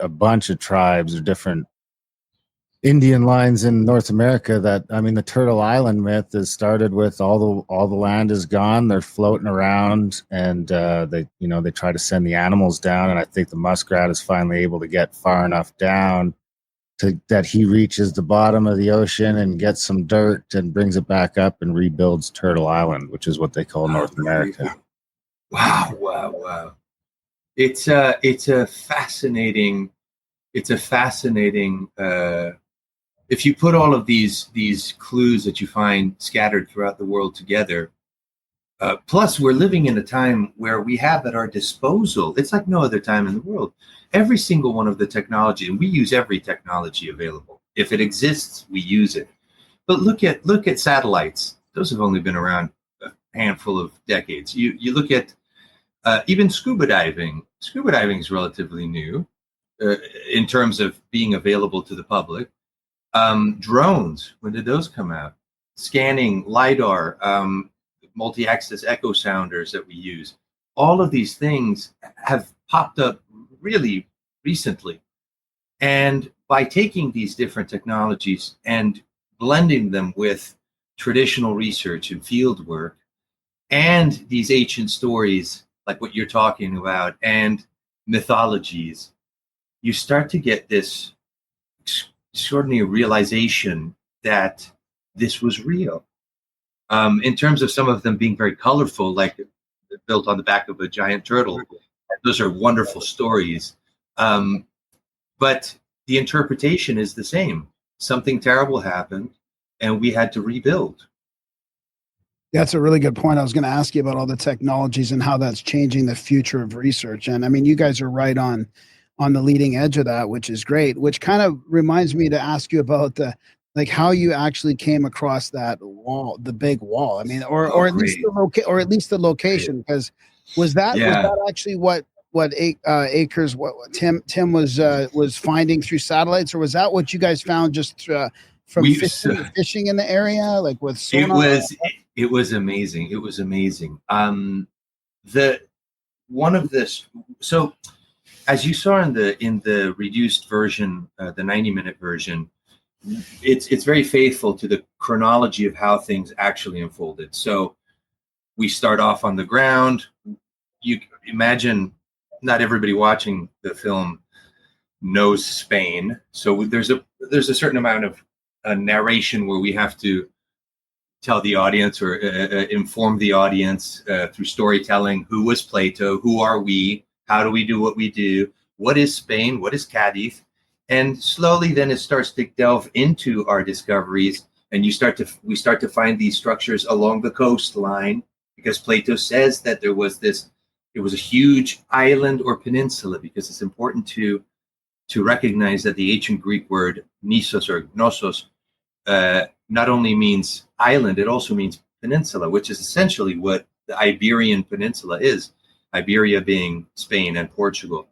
bunch of tribes or different Indian lines in North America that, the Turtle Island myth is started with all the land is gone. They're floating around, and they try to send the animals down. And I think the muskrat is finally able to get far enough down that he reaches the bottom of the ocean and gets some dirt and brings it back up and rebuilds Turtle Island, which is what they call North America. Wow. It's a fascinating, if you put all of these clues that you find scattered throughout the world together, plus we're living in a time where we have at our disposal, it's like no other time in the world, every single one of the technology, and we use every technology available. If it exists, we use it. But look at satellites. Those have only been around a handful of decades. You look at even scuba diving. Scuba diving is relatively new in terms of being available to the public. Drones, when did those come out? Scanning, LiDAR, multi-axis echo sounders that we use. All of these things have popped up really recently. And by taking these different technologies and blending them with traditional research and field work and these ancient stories like what you're talking about and mythologies, you start to get this extraordinary realization that this was real. In terms of some of them being very colorful, like built on the back of a giant turtle, those are wonderful stories. But the interpretation is the same. Something terrible happened, and we had to rebuild. That's a really good point. I was going to ask you about all the technologies and how that's changing the future of research. And you guys are right on the leading edge of that, which is great, which kind of reminds me to ask you about how you actually came across that wall, the big wall. Or at least the location, because was that actually what Akers, what Tim was finding through satellites, or was that what you guys found just from fishing in the area, like with sonar? It was amazing. It was amazing. So as you saw in the reduced version, the 90-minute version, it's very faithful to the chronology of how things actually unfolded. So we start off on the ground. You imagine not everybody watching the film knows Spain, so there's a certain amount of narration where we have to tell the audience or inform the audience through storytelling. Who was Plato? Who are we? How do we do what we do? What is Spain? What is Cadiz? And slowly then it starts to delve into our discoveries, and we start to find these structures along the coastline, because Plato says that it was a huge island or peninsula, because it's important to recognize that the ancient Greek word nisos or gnosos not only means island, it also means peninsula, which is essentially what the Iberian Peninsula is, Iberia being Spain and Portugal.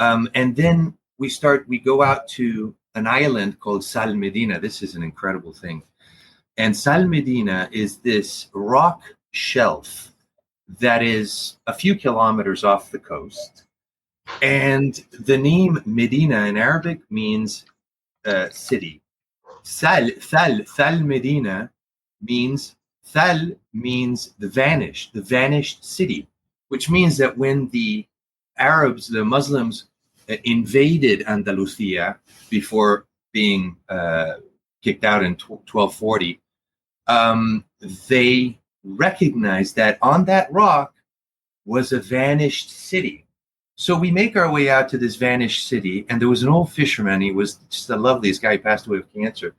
And then we go out to an island called Sal Medina. This is an incredible thing. And Sal Medina is this rock shelf that is a few kilometers off the coast. And the name Medina in Arabic means city. Sal Medina means the vanished city, which means that when the Arabs, the Muslims, invaded Andalusia before being kicked out in 1240, they recognized that on that rock was a vanished city. So we make our way out to this vanished city, and there was an old fisherman. He was just the loveliest guy. He passed away of cancer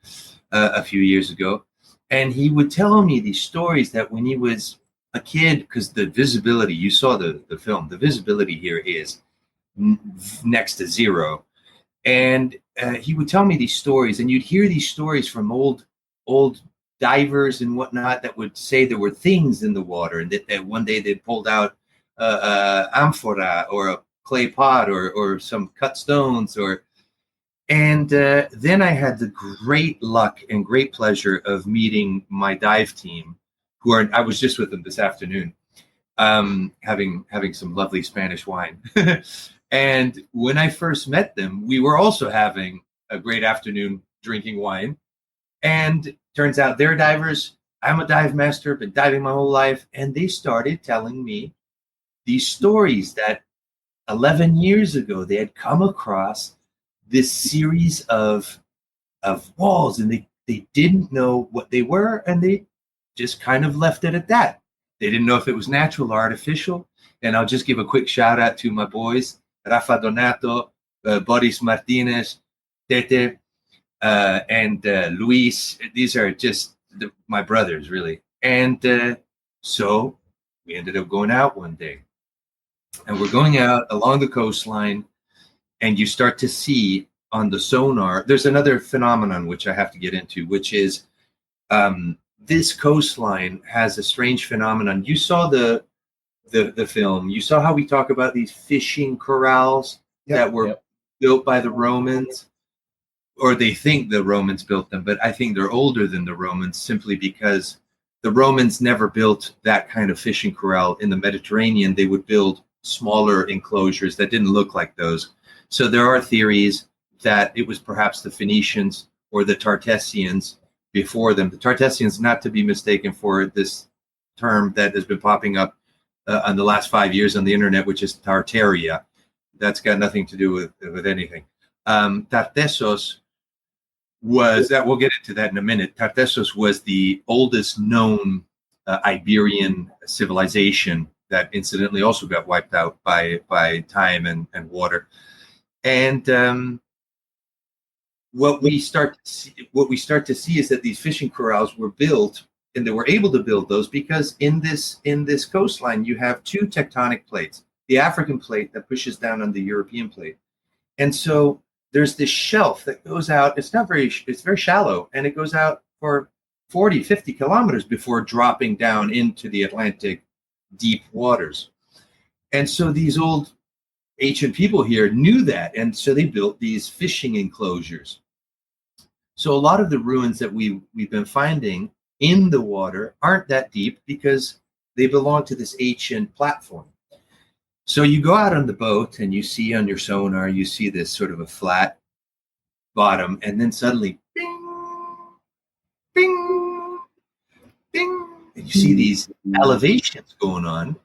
a few years ago. And he would tell me these stories that when he was a kid, because the visibility, you saw the film, the visibility here is next to zero. And he would tell me these stories, and you'd hear these stories from old divers and whatnot that would say there were things in the water, and that one day they pulled out amphora or a clay pot or some cut stones and then I had the great luck and great pleasure of meeting my dive team, I was just with them this afternoon, having some lovely Spanish wine. And when I first met them, we were also having a great afternoon drinking wine. And turns out they're divers. I'm a dive master, been diving my whole life. And they started telling me these stories that 11 years ago they had come across this series of walls, and they didn't know what they were, and they just kind of left it at that. They didn't know if it was natural or artificial. And I'll just give a quick shout out to my boys, Rafa Donato, Boris Martinez, Tete, and Luis. These are just my brothers, really. And so we ended up going out one day. And we're going out along the coastline, and you start to see on the sonar, there's another phenomenon which I have to get into, which is this coastline has a strange phenomenon. You saw the film. You saw how we talk about these fishing corrals that were built by the Romans, or they think the Romans built them, but I think they're older than the Romans, simply because the Romans never built that kind of fishing corral in the Mediterranean. They would build smaller enclosures that didn't look like those. So there are theories that it was perhaps the Phoenicians or the Tartessians before them. The Tartessians, not to be mistaken for this term that has been popping up on the last 5 years on the internet, which is Tartaria. That's got nothing to do with anything. Tartessos was that, we'll get into that in a minute. Tartessos was the oldest known Iberian civilization that incidentally also got wiped out by time and water. And what we start to see is that these fishing corrals were built, and they were able to build those because in this coastline you have two tectonic plates: the African plate that pushes down on the European plate, and so there's this shelf that goes out. It's very shallow, and it goes out for 40, 50 kilometers before dropping down into the Atlantic deep waters. And so these old ancient people here knew that, and so they built these fishing enclosures. So a lot of the ruins that we've been finding in the water aren't that deep because they belong to this ancient platform. So you go out on the boat and you see on your sonar, you see this sort of a flat bottom, and then suddenly, bing, bing, bing, and you see these elevations going on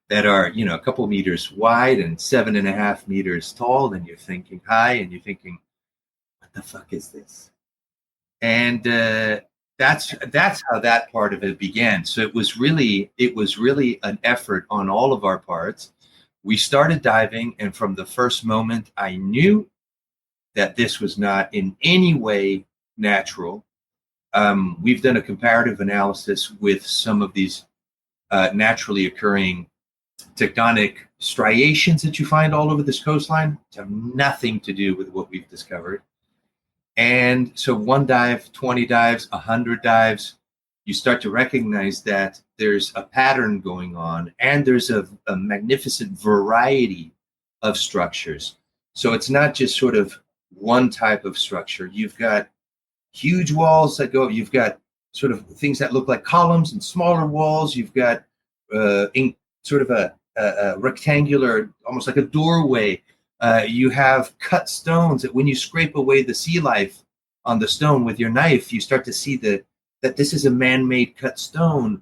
that are, a couple meters wide and 7.5 meters tall, and you're thinking high, and you're thinking, what the fuck is this? And that's how that part of it began. So it was really an effort on all of our parts. We started diving, and from the first moment, I knew that this was not in any way natural. We've done a comparative analysis with some of these naturally occurring tectonic striations that you find all over this coastline. It have nothing to do with what we've discovered. And so 1 dive, 20 dives, 100 dives, you start to recognize that there's a pattern going on, and there's a magnificent variety of structures. So it's not just sort of one type of structure. You've got huge walls that go, you've got sort of things that look like columns and smaller walls. You've got sort of a rectangular, almost like a doorway. You have cut stones that when you scrape away the sea life on the stone with your knife, you start to see that this is a man-made cut stone.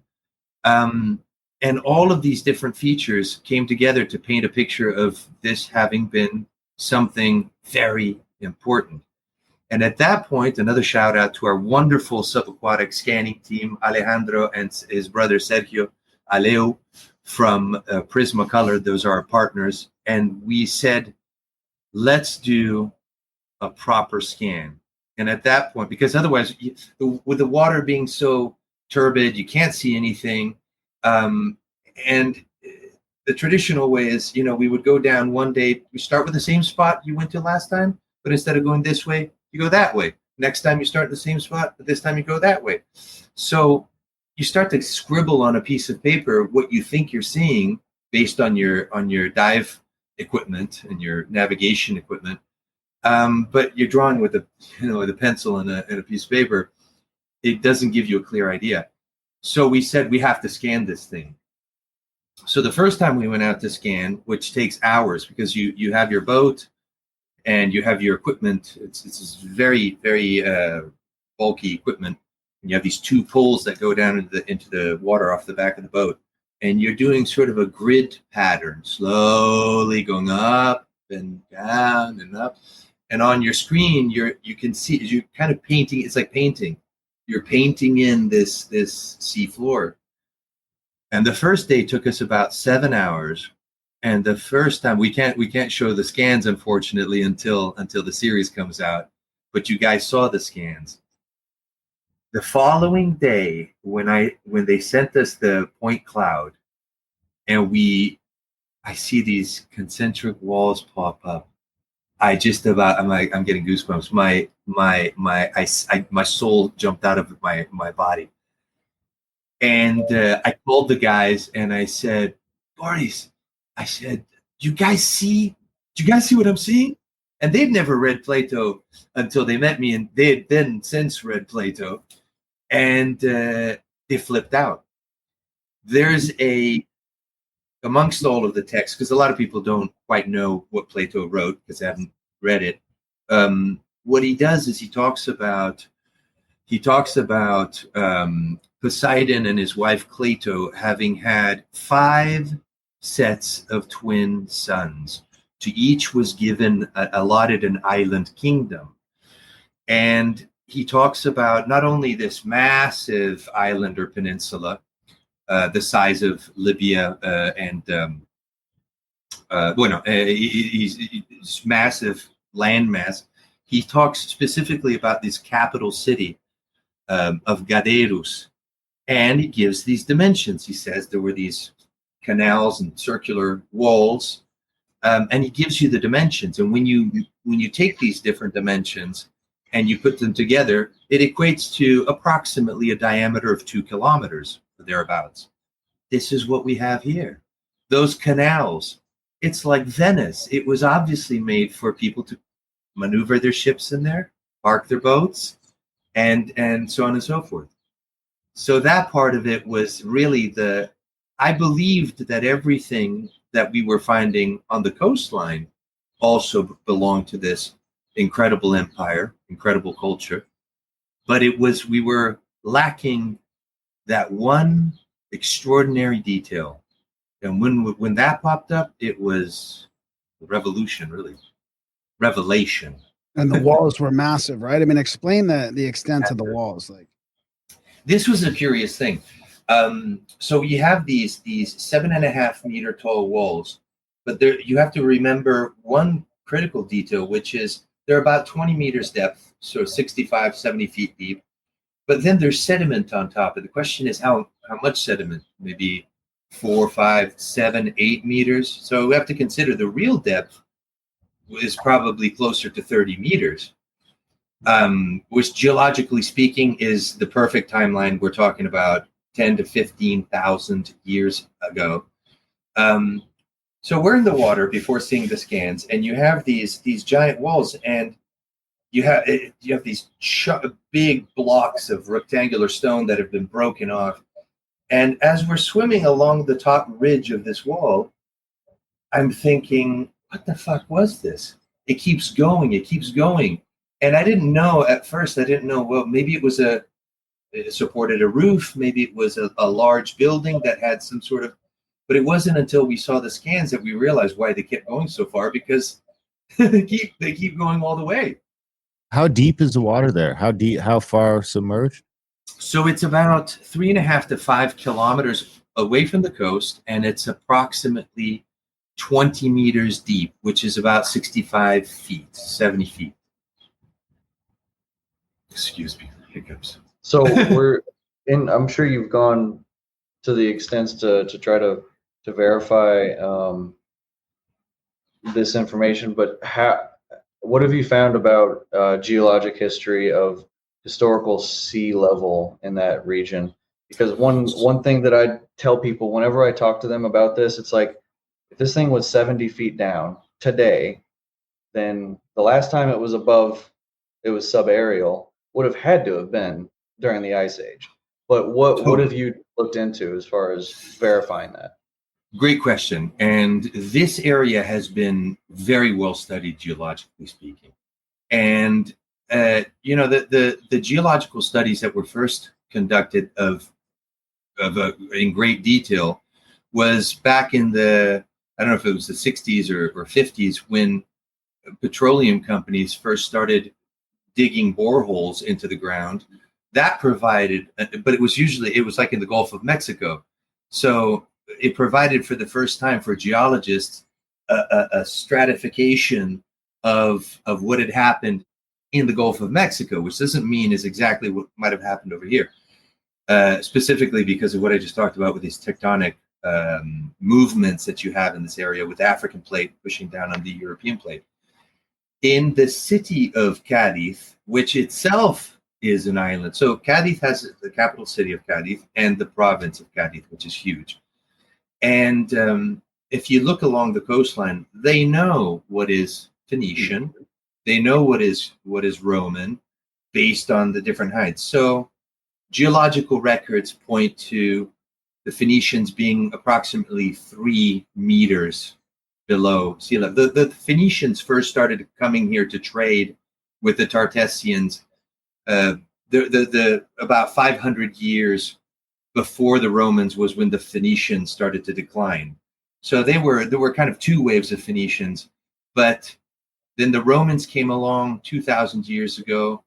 And all of these different features came together to paint a picture of this having been something very important. And at that point, another shout out to our wonderful subaquatic scanning team, Alejandro and his brother Sergio Aleu from Prismacolor. Those are our partners. And we said, let's do a proper scan. And at that point, because otherwise, with the water being so turbid, you can't see anything. And the traditional way is, we would go down one day, we start with the same spot you went to last time, but instead of going this way, you go that way. Next time you start the same spot, but this time you go that way. So you start to scribble on a piece of paper what you think you're seeing based on your dive equipment and your navigation equipment. But you're drawing with a pencil and a piece of paper. It doesn't give you a clear idea. So we said we have to scan this thing. So the first time we went out to scan, which takes hours because you have your boat and you have your equipment. It's very, very bulky equipment. And you have these two poles that go down into the water off the back of the boat. And you're doing sort of a grid pattern, slowly going up and down and up. And on your screen, you can see you're kind of painting. It's like painting. You're painting in this sea floor. And the first day took us about 7 hours. And the first time we can't show the scans, unfortunately, until the series comes out. But you guys saw the scans. The following day, when they sent us the point cloud, and I see these concentric walls pop up. I'm getting goosebumps. My soul jumped out of my body. And I called the guys and I said, Boris, I said, do you guys see what I'm seeing? And they'd never read Plato until they met me, and they had then since read Plato, and they flipped out. There's amongst all of the text, because a lot of people don't quite know what Plato wrote because they haven't read it. What he does is he talks about Poseidon and his wife Cleito having had 5 sets of twin sons. To each was allotted an island kingdom. And he talks about not only this massive island or peninsula, the size of Libya he's massive landmass. He talks specifically about this capital city of Gaderus, and he gives these dimensions. He says there were these canals and circular walls, and he gives you the dimensions. And when you take these different dimensions and you put them together, it equates to approximately a diameter of 2 kilometers or thereabouts. This is what we have here. Those canals, it's like Venice. It was obviously made for people to maneuver their ships in there, park their boats, and so on and so forth. So that part of it was really I believed that everything that we were finding on the coastline also belonged to this incredible empire, incredible culture. But we were lacking that one extraordinary detail. And when that popped up, it was a revolution, really. Revelation. And the walls were massive, right? I mean, explain the extent of the walls. Like, this was a curious thing. So you have these 7.5 meter tall walls, but you have to remember one critical detail, which is they're about 20 meters depth, so 65, 70 feet deep. But then there's sediment on top. And the question is how much sediment? Maybe 4, 5, 7, 8 meters. So we have to consider the real depth is probably closer to 30 meters, which geologically speaking is the perfect timeline. We're talking about 10 to 15,000 years ago. So we're in the water before seeing the scans, and you have these giant walls, and you have these big blocks of rectangular stone that have been broken off. And as we're swimming along the top ridge of this wall, I'm thinking, what the fuck was this? It keeps going. And I didn't know at first, well, maybe it supported a roof. Maybe it was a large building that had some sort of, but it wasn't until we saw the scans that we realized why they kept going so far, because they keep going all the way. How deep is the water there? How deep? How far submerged? So it's about 3.5 to 5 kilometers away from the coast, and it's approximately 20 meters deep, which is about 65 feet, 70 feet. Excuse me, hiccups. So we're in. I'm sure you've gone to the extents to try to verify this information, but what have you found about geologic history of historical sea level in that region? Because one thing that I tell people whenever I talk to them about this, it's like, if this thing was 70 feet down today, then the last time it was subaerial, would have had to have been during the Ice Age. But what have you looked into as far as verifying that? Great question. And this area has been very well studied geologically speaking. And the geological studies that were first conducted in great detail was back in I don't know if it was the 60s or 50s, when petroleum companies first started digging boreholes into the ground. That provided, but it was like in the Gulf of Mexico. So it provided for the first time for geologists a stratification of what had happened in the Gulf of Mexico, which doesn't mean is exactly what might have happened over here, specifically because of what I just talked about with these tectonic movements that you have in this area, with the African plate pushing down on the European plate. In the city of Cadiz, which itself is an island. So Cadiz has the capital city of Cadiz and the province of Cadiz, which is huge. And if you look along the coastline, they know what is Phoenician. They know what is Roman based on the different heights. So geological records point to the Phoenicians being approximately 3 meters below sea level. The Phoenicians first started coming here to trade with the Tartessians about 500 years before the Romans was when the Phoenicians started to decline. So there were kind of two waves of Phoenicians, but then the Romans came along 2,000 years ago,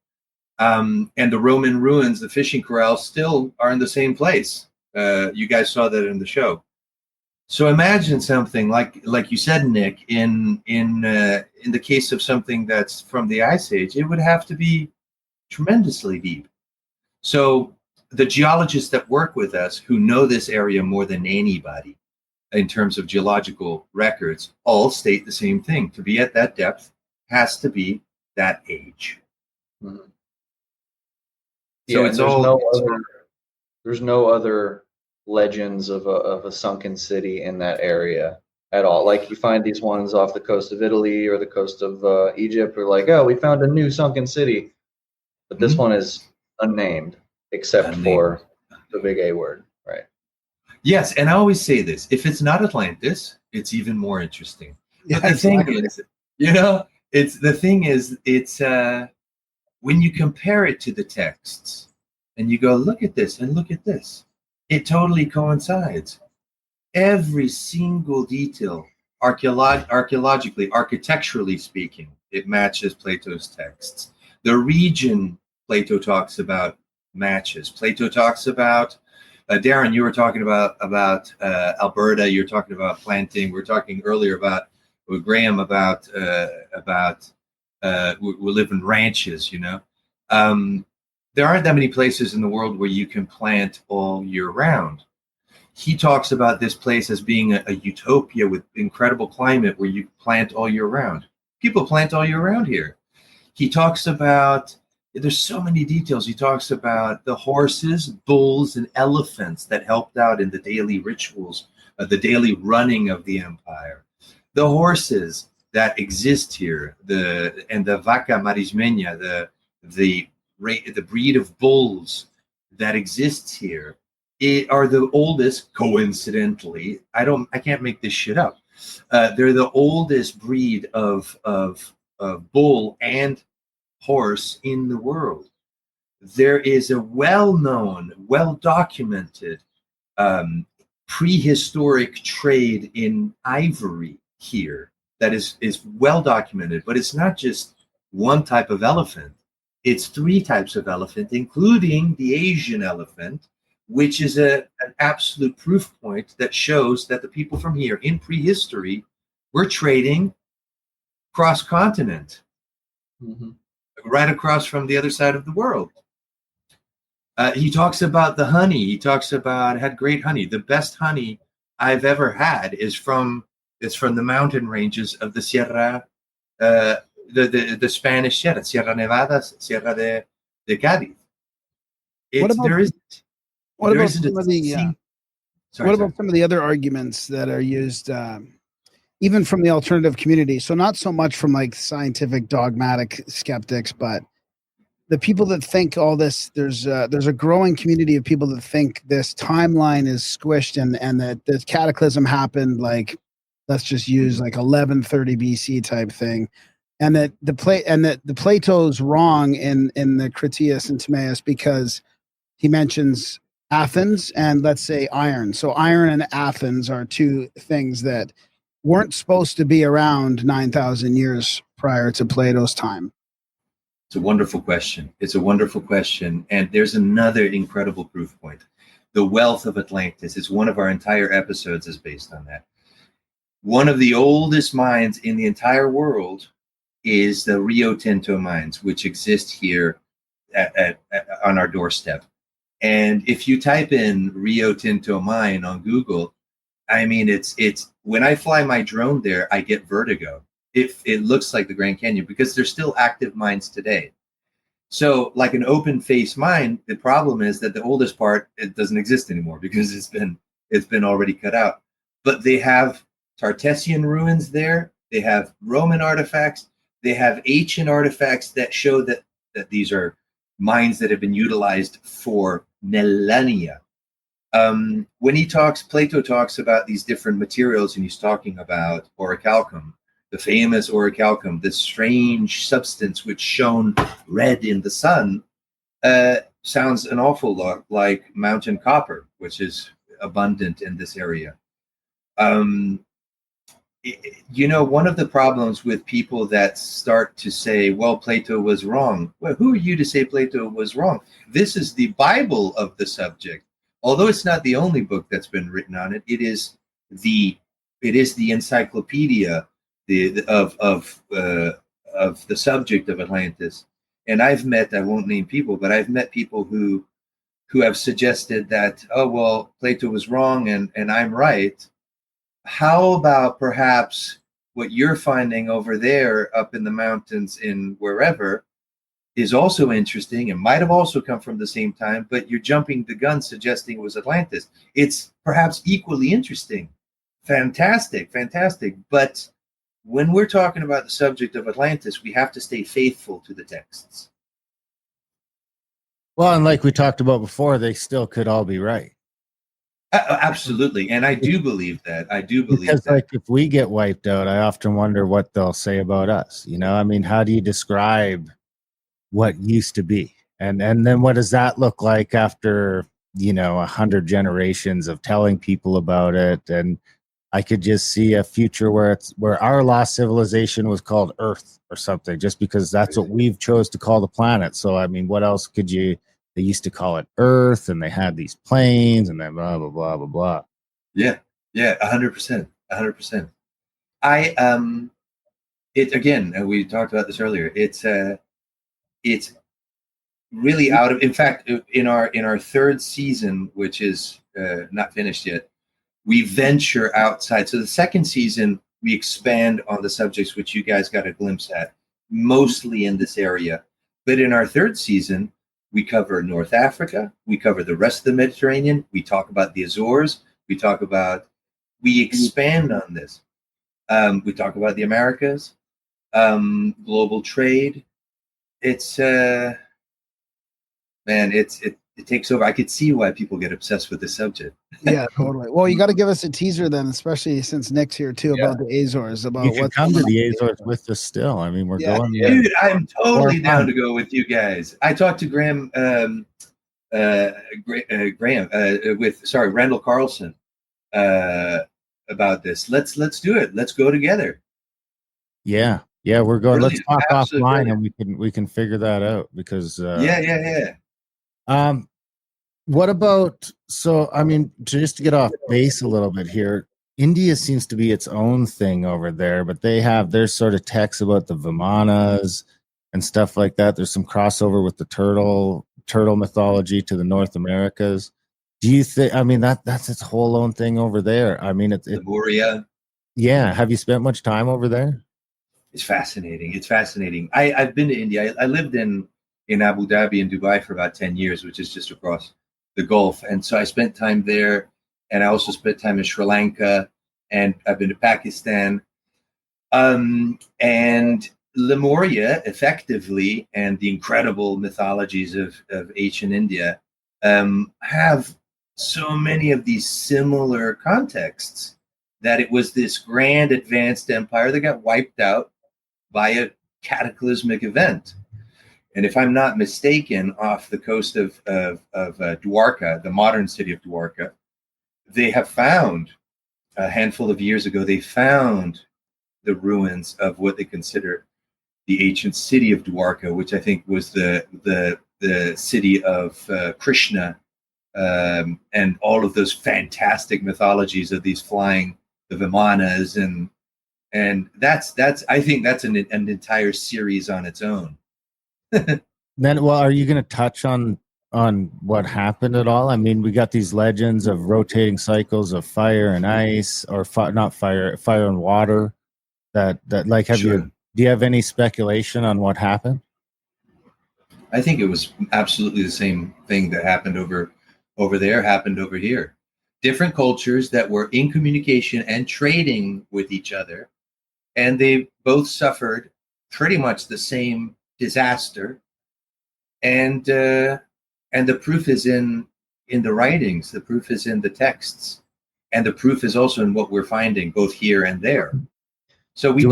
and the Roman ruins, the fishing corrals, still are in the same place. You guys saw that in the show. So imagine something like you said, Nick. In the case of something that's from the Ice Age, it would have to be tremendously deep. So the geologists that work with us, who know this area more than anybody in terms of geological records, all state the same thing. To be at that depth has to be that age. Mm-hmm. So there's no other legends of a sunken city in that area at all. Like you find these ones off the coast of Italy or the coast of Egypt, or like, oh, we found a new sunken city, but this one is unnamed except for the big A word, right? Yes, and I always say this: if it's not Atlantis, it's even more interesting. Yeah, the thing is, it's when you compare it to the texts and you go, look at this and look at this, it totally coincides. Every single detail, archaeologically, architecturally speaking, it matches Plato's texts. The region Plato talks about matches. Plato talks about, Darren, you were talking about Alberta. You're talking about planting. We were talking earlier with Graham about we live in ranches. There aren't that many places in the world where you can plant all year round. He talks about this place as being a utopia with incredible climate where you plant all year round. People plant all year round here. He talks about, there's so many details. He talks about the horses, bulls, and elephants that helped out in the daily rituals, the daily running of the empire. The horses that exist here, the vaca marismeña, the breed of bulls that exists here, are the oldest, coincidentally. I can't make this shit up. They're the oldest breed of bull and horse in the world. There is a well-known, well-documented prehistoric trade in ivory here that is well documented, but it's not just one type of elephant. It's 3 types of elephant, including the Asian elephant, which is an absolute proof point that shows that the people from here in prehistory were trading cross-continent, right across from the other side of the world. He talks about the honey. He talks about had great honey. The best honey I've ever had is from the mountain ranges of the Sierra, the Spanish Sierra Nevada, Sierra de Cádiz. What about some of the other arguments that are used, even from the alternative community? So not so much from like scientific dogmatic skeptics, but the people that think all this. There's a growing community of people that think this timeline is squished and that this cataclysm happened, like, let's just use like 1130 BC type thing, and that the Plato's wrong in the Critias and Timaeus because he mentions Athens and, let's say, iron. So iron and Athens are 2 things that weren't supposed to be around 9,000 years prior to Plato's time. It's a wonderful question. It's a wonderful question. And there's another incredible proof point. The wealth of Atlantis is one of our entire episodes is based on that. One of the oldest mines in the entire world is the Rio Tinto mines, which exist here on our doorstep. And if you type in Rio Tinto mine on Google, I mean, it's when I fly my drone there, I get vertigo. It looks like the Grand Canyon because there's still active mines today. So like an open face mine, the problem is that the oldest part, it doesn't exist anymore because it's been already cut out. But they have Tartessian ruins there. They have Roman artifacts. They have ancient artifacts that show that these are mines that have been utilized for millennia. When Plato talks about these different materials, and he's talking about orichalcum, the famous orichalcum, this strange substance which shone red in the sun, sounds an awful lot like mountain copper, which is abundant in this area. One of the problems with people that start to say, well, Plato was wrong. Well, who are you to say Plato was wrong? This is the Bible of the subject. Although it's not the only book that's been written on it, it is the encyclopedia of the subject of Atlantis. And I won't name people, but I've met people who have suggested that, oh, well, Plato was wrong and I'm right. How about perhaps what you're finding over there up in the mountains in wherever is also interesting and might have also come from the same time, but you're jumping the gun suggesting it was Atlantis. It's perhaps equally interesting. Fantastic. But when we're talking about the subject of Atlantis, we have to stay faithful to the texts. Well, and like we talked about before, they still could all be right. Absolutely. And I do believe that. Because like if we get wiped out, I often wonder what they'll say about us. I mean, how do you describe what used to be? And then what does that look like after, 100 generations of telling people about it? And I could just see a future where our lost civilization was called Earth or something, just because that's what we've chose to call the planet. So, I mean, what else they used to call it Earth, and they had these planes, and then blah, blah, blah, blah, blah. Yeah, 100%. Again, we talked about this earlier. It's really out of, in fact, in our third season, which is not finished yet, we venture outside. So the second season, we expand on the subjects which you guys got a glimpse at, mostly in this area. But in our third season, we cover North Africa. We cover the rest of the Mediterranean. We talk about the Azores. We expand on this. We talk about the Americas, global trade. It takes over. I could see why people get obsessed with this subject. Yeah, totally. Well, you got to give us a teaser then, especially since Nick's here too, about the Azores. About you can come to the Azores with us still. I mean, we're going. Dude, I'm totally down to go with you guys. I talked to Graham, Randall Carlson, about this. Let's do it. Let's go together. Yeah. Yeah, we're going. Let's Brilliant. talk Absolutely offline, brilliant. and we can figure that out because Yeah. um, what about, so I mean, just to get off base a little bit here, India seems to be its own thing over there, but they have their sort of texts about the Vimanas and stuff like that. There's some crossover with the turtle mythology to the North Americas. Do you think, I mean, that's its whole own thing over there? I mean, The Buria. yeah. Have you spent much time over there? It's fascinating. It's fascinating. I've been to India. I lived in Abu Dhabi and Dubai for about 10 years, which is just across the Gulf. And so I spent time there. And I also spent time in Sri Lanka. And I've been to Pakistan. And Lemuria, effectively, and the incredible mythologies of ancient India have so many of these similar contexts that it was this grand advanced empire that got wiped out by a cataclysmic event. And if I'm not mistaken, off the coast of Dwarka, the modern city of Dwarka, they have found, a handful of years ago, they found the ruins of what they consider the ancient city of Dwarka, which I think was the city of Krishna, and all of those fantastic mythologies of these flying, the Vimanas, and that's I think that's an entire series on its own. Then, well, are you going to touch on what happened at all? I mean, we got these legends of rotating cycles of fire and ice, or not fire and water. That like, have Sure. do you have any speculation on what happened? I think it was absolutely the same thing that happened over there happened over here. Different cultures that were in communication and trading with each other, and they both suffered pretty much the same disaster. And the proof is in the writings. The proof is in the texts, and the proof is also in what we're finding both here and there. So we do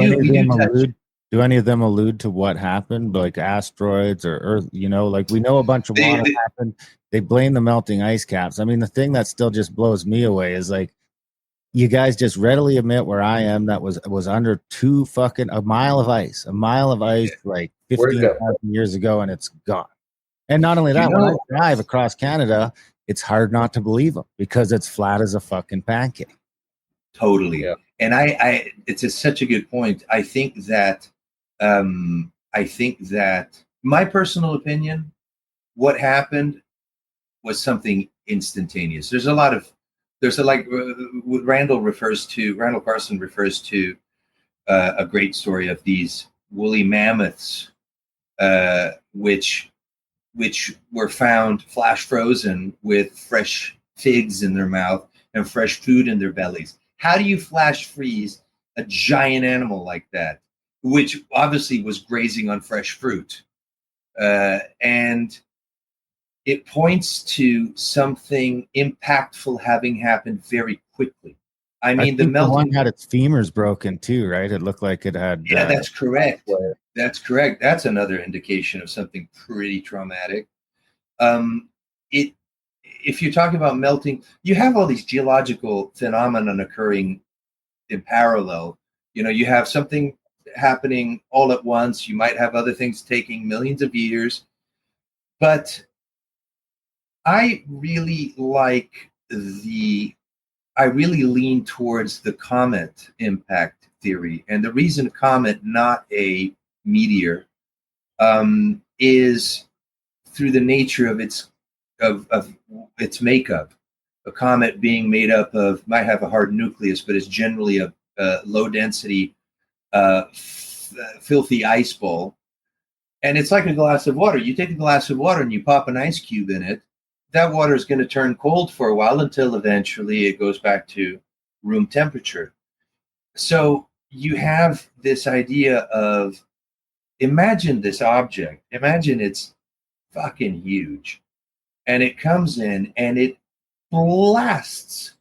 any of them allude to what happened, like asteroids or Earth? You know, like we know a bunch of water happened. They blame the melting ice caps. I mean, the thing that still just blows me away is like, you guys just readily admit where I am. That was under a mile of ice, like 15,000 years ago, and it's gone. And not only that, when I drive across Canada, it's hard not to believe them because it's flat as a fucking pancake. Totally. Yeah. And I it's such a good point. I think that my personal opinion, what happened was something instantaneous. What Randall Carson refers to a great story of these woolly mammoths, which were found flash frozen with fresh figs in their mouth and fresh food in their bellies. How do you flash freeze a giant animal like that, which obviously was grazing on fresh fruit? And it points to something impactful having happened very quickly. I mean, the one had its femurs broken too, right? It looked like it had. Yeah, that's correct. That's correct. That's another indication of something pretty traumatic. If you're talking about melting, you have all these geological phenomena occurring in parallel. You know, you have something happening all at once. You might have other things taking millions of years. But I really lean towards the comet impact theory. And the reason a comet, not a meteor, is through the nature of its makeup. A comet being made up of, might have a hard nucleus, but it's generally a low density, filthy ice ball. And it's like a glass of water. You take a glass of water and you pop an ice cube in it. That water is going to turn cold for a while until eventually it goes back to room temperature. So you have this idea of, imagine this object. Imagine it's fucking huge. And it comes in and it blasts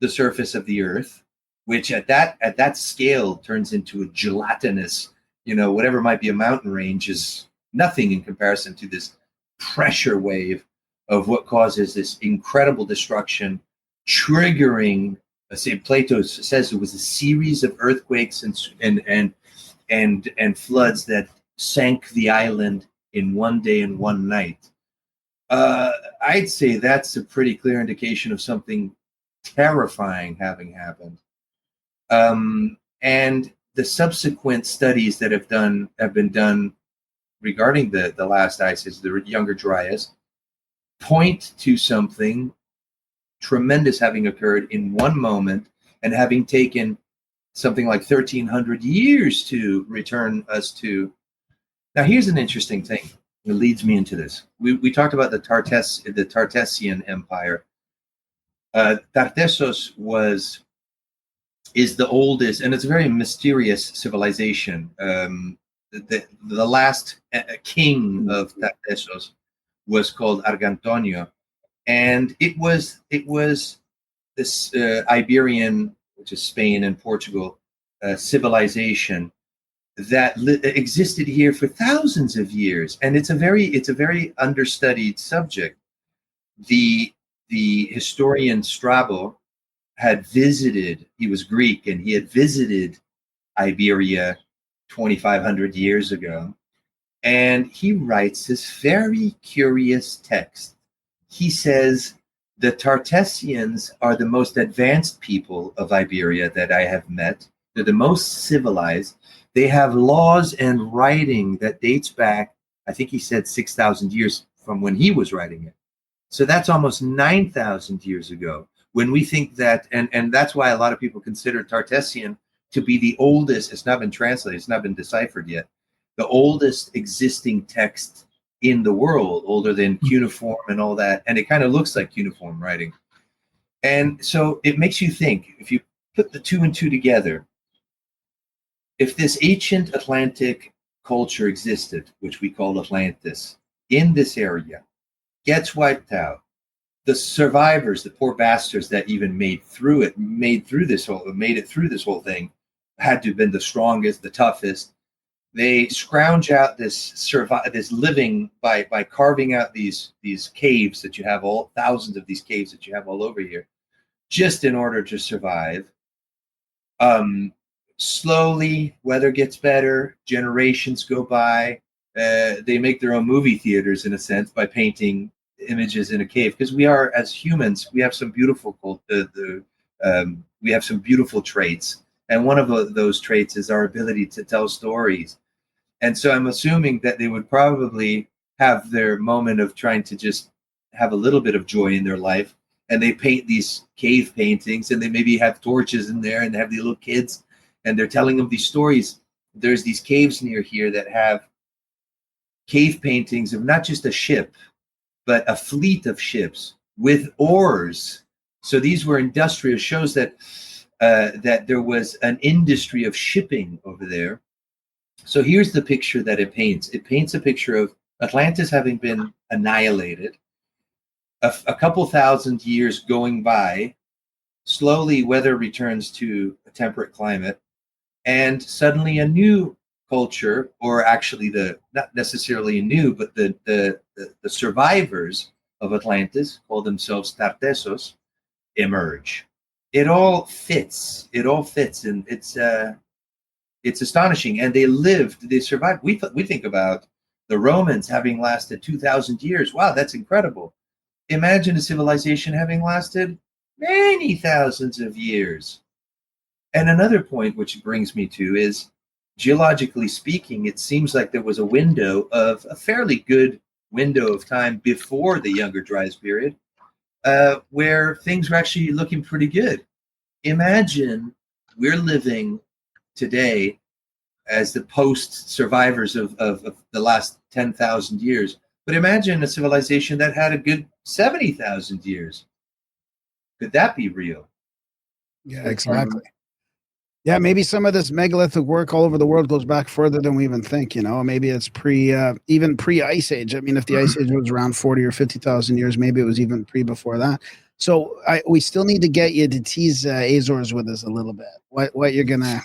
the surface of the earth, which at that scale turns into a gelatinous, whatever might be a mountain range is nothing in comparison to this pressure wave of what causes this incredible destruction, triggering, Plato says it was a series of earthquakes and and floods that sank the island in one day and one night. I'd say that's a pretty clear indication of something terrifying having happened. And the subsequent studies that have been done regarding the last ices, the Younger Dryas, point to something tremendous having occurred in one moment and having taken something like 1,300 years to return us to. Now, here's an interesting thing that leads me into this. We talked about the Tartessian Empire. Tartessos is the oldest, and it's a very mysterious civilization. The last king of Tartessos was called Argantonio, and it was this Iberian, which is Spain and Portugal, civilization that existed here for thousands of years, and it's a very understudied subject. The historian Strabo had visited. He was Greek, and he had visited Iberia 2,500 years ago, and he writes this very curious text. He says, the Tartessians are the most advanced people of Iberia that I have met. They're the most civilized. They have laws and writing that dates back, I think he said 6,000 years from when he was writing it. So that's almost 9,000 years ago. When we think that, and that's why a lot of people consider Tartessian to be the oldest, it's not been translated, it's not been deciphered yet, the oldest existing text in the world, older than cuneiform and all that. And it kind of looks like cuneiform writing. And so it makes you think, if you put the two and two together, if this ancient Atlantic culture existed, which we call Atlantis, in this area, gets wiped out, the survivors, the poor bastards that even made it through this whole thing, had to have been the strongest, the toughest. They scrounge out this living by carving out these caves that you have, all thousands of these caves that you have all over here, just in order to survive. Slowly, weather gets better, generations go by. They make their own movie theaters, in a sense, by painting images in a cave, because we are, as humans, we have some beautiful we have some beautiful traits, and one of those traits is our ability to tell stories. And so I'm assuming that they would probably have their moment of trying to just have a little bit of joy in their life, and they paint these cave paintings, and they maybe have torches in there, and they have the little kids, and they're telling them these stories. There's these caves near here that have cave paintings of not just a ship, but a fleet of ships with oars. So these were industrial, shows that that there was an industry of shipping over there. So here's the picture that it paints. It paints a picture of Atlantis having been annihilated, a couple thousand years going by, slowly weather returns to a temperate climate, and suddenly a new culture, or actually not necessarily new, but the survivors of Atlantis, call themselves Tartessos, emerge. It all fits, and it's astonishing. And they survived. We think about the Romans having lasted 2,000 years. Wow, that's incredible. Imagine a civilization having lasted many thousands of years. And another point which brings me to is, geologically speaking, it seems like there was a fairly good window of time before the Younger Dryas period, where things were actually looking pretty good. Imagine we're living today as the post-survivors of the last 10,000 years, but imagine a civilization that had a good 70,000 years. Could that be real? Yeah, exactly. Yeah, maybe some of this megalithic work all over the world goes back further than we even think. Maybe it's even pre-Ice Age. I mean, if the Ice Age was around 40 or 50,000 years, maybe it was even before that. So we still need to get you to tease Azores with us a little bit. What you're gonna?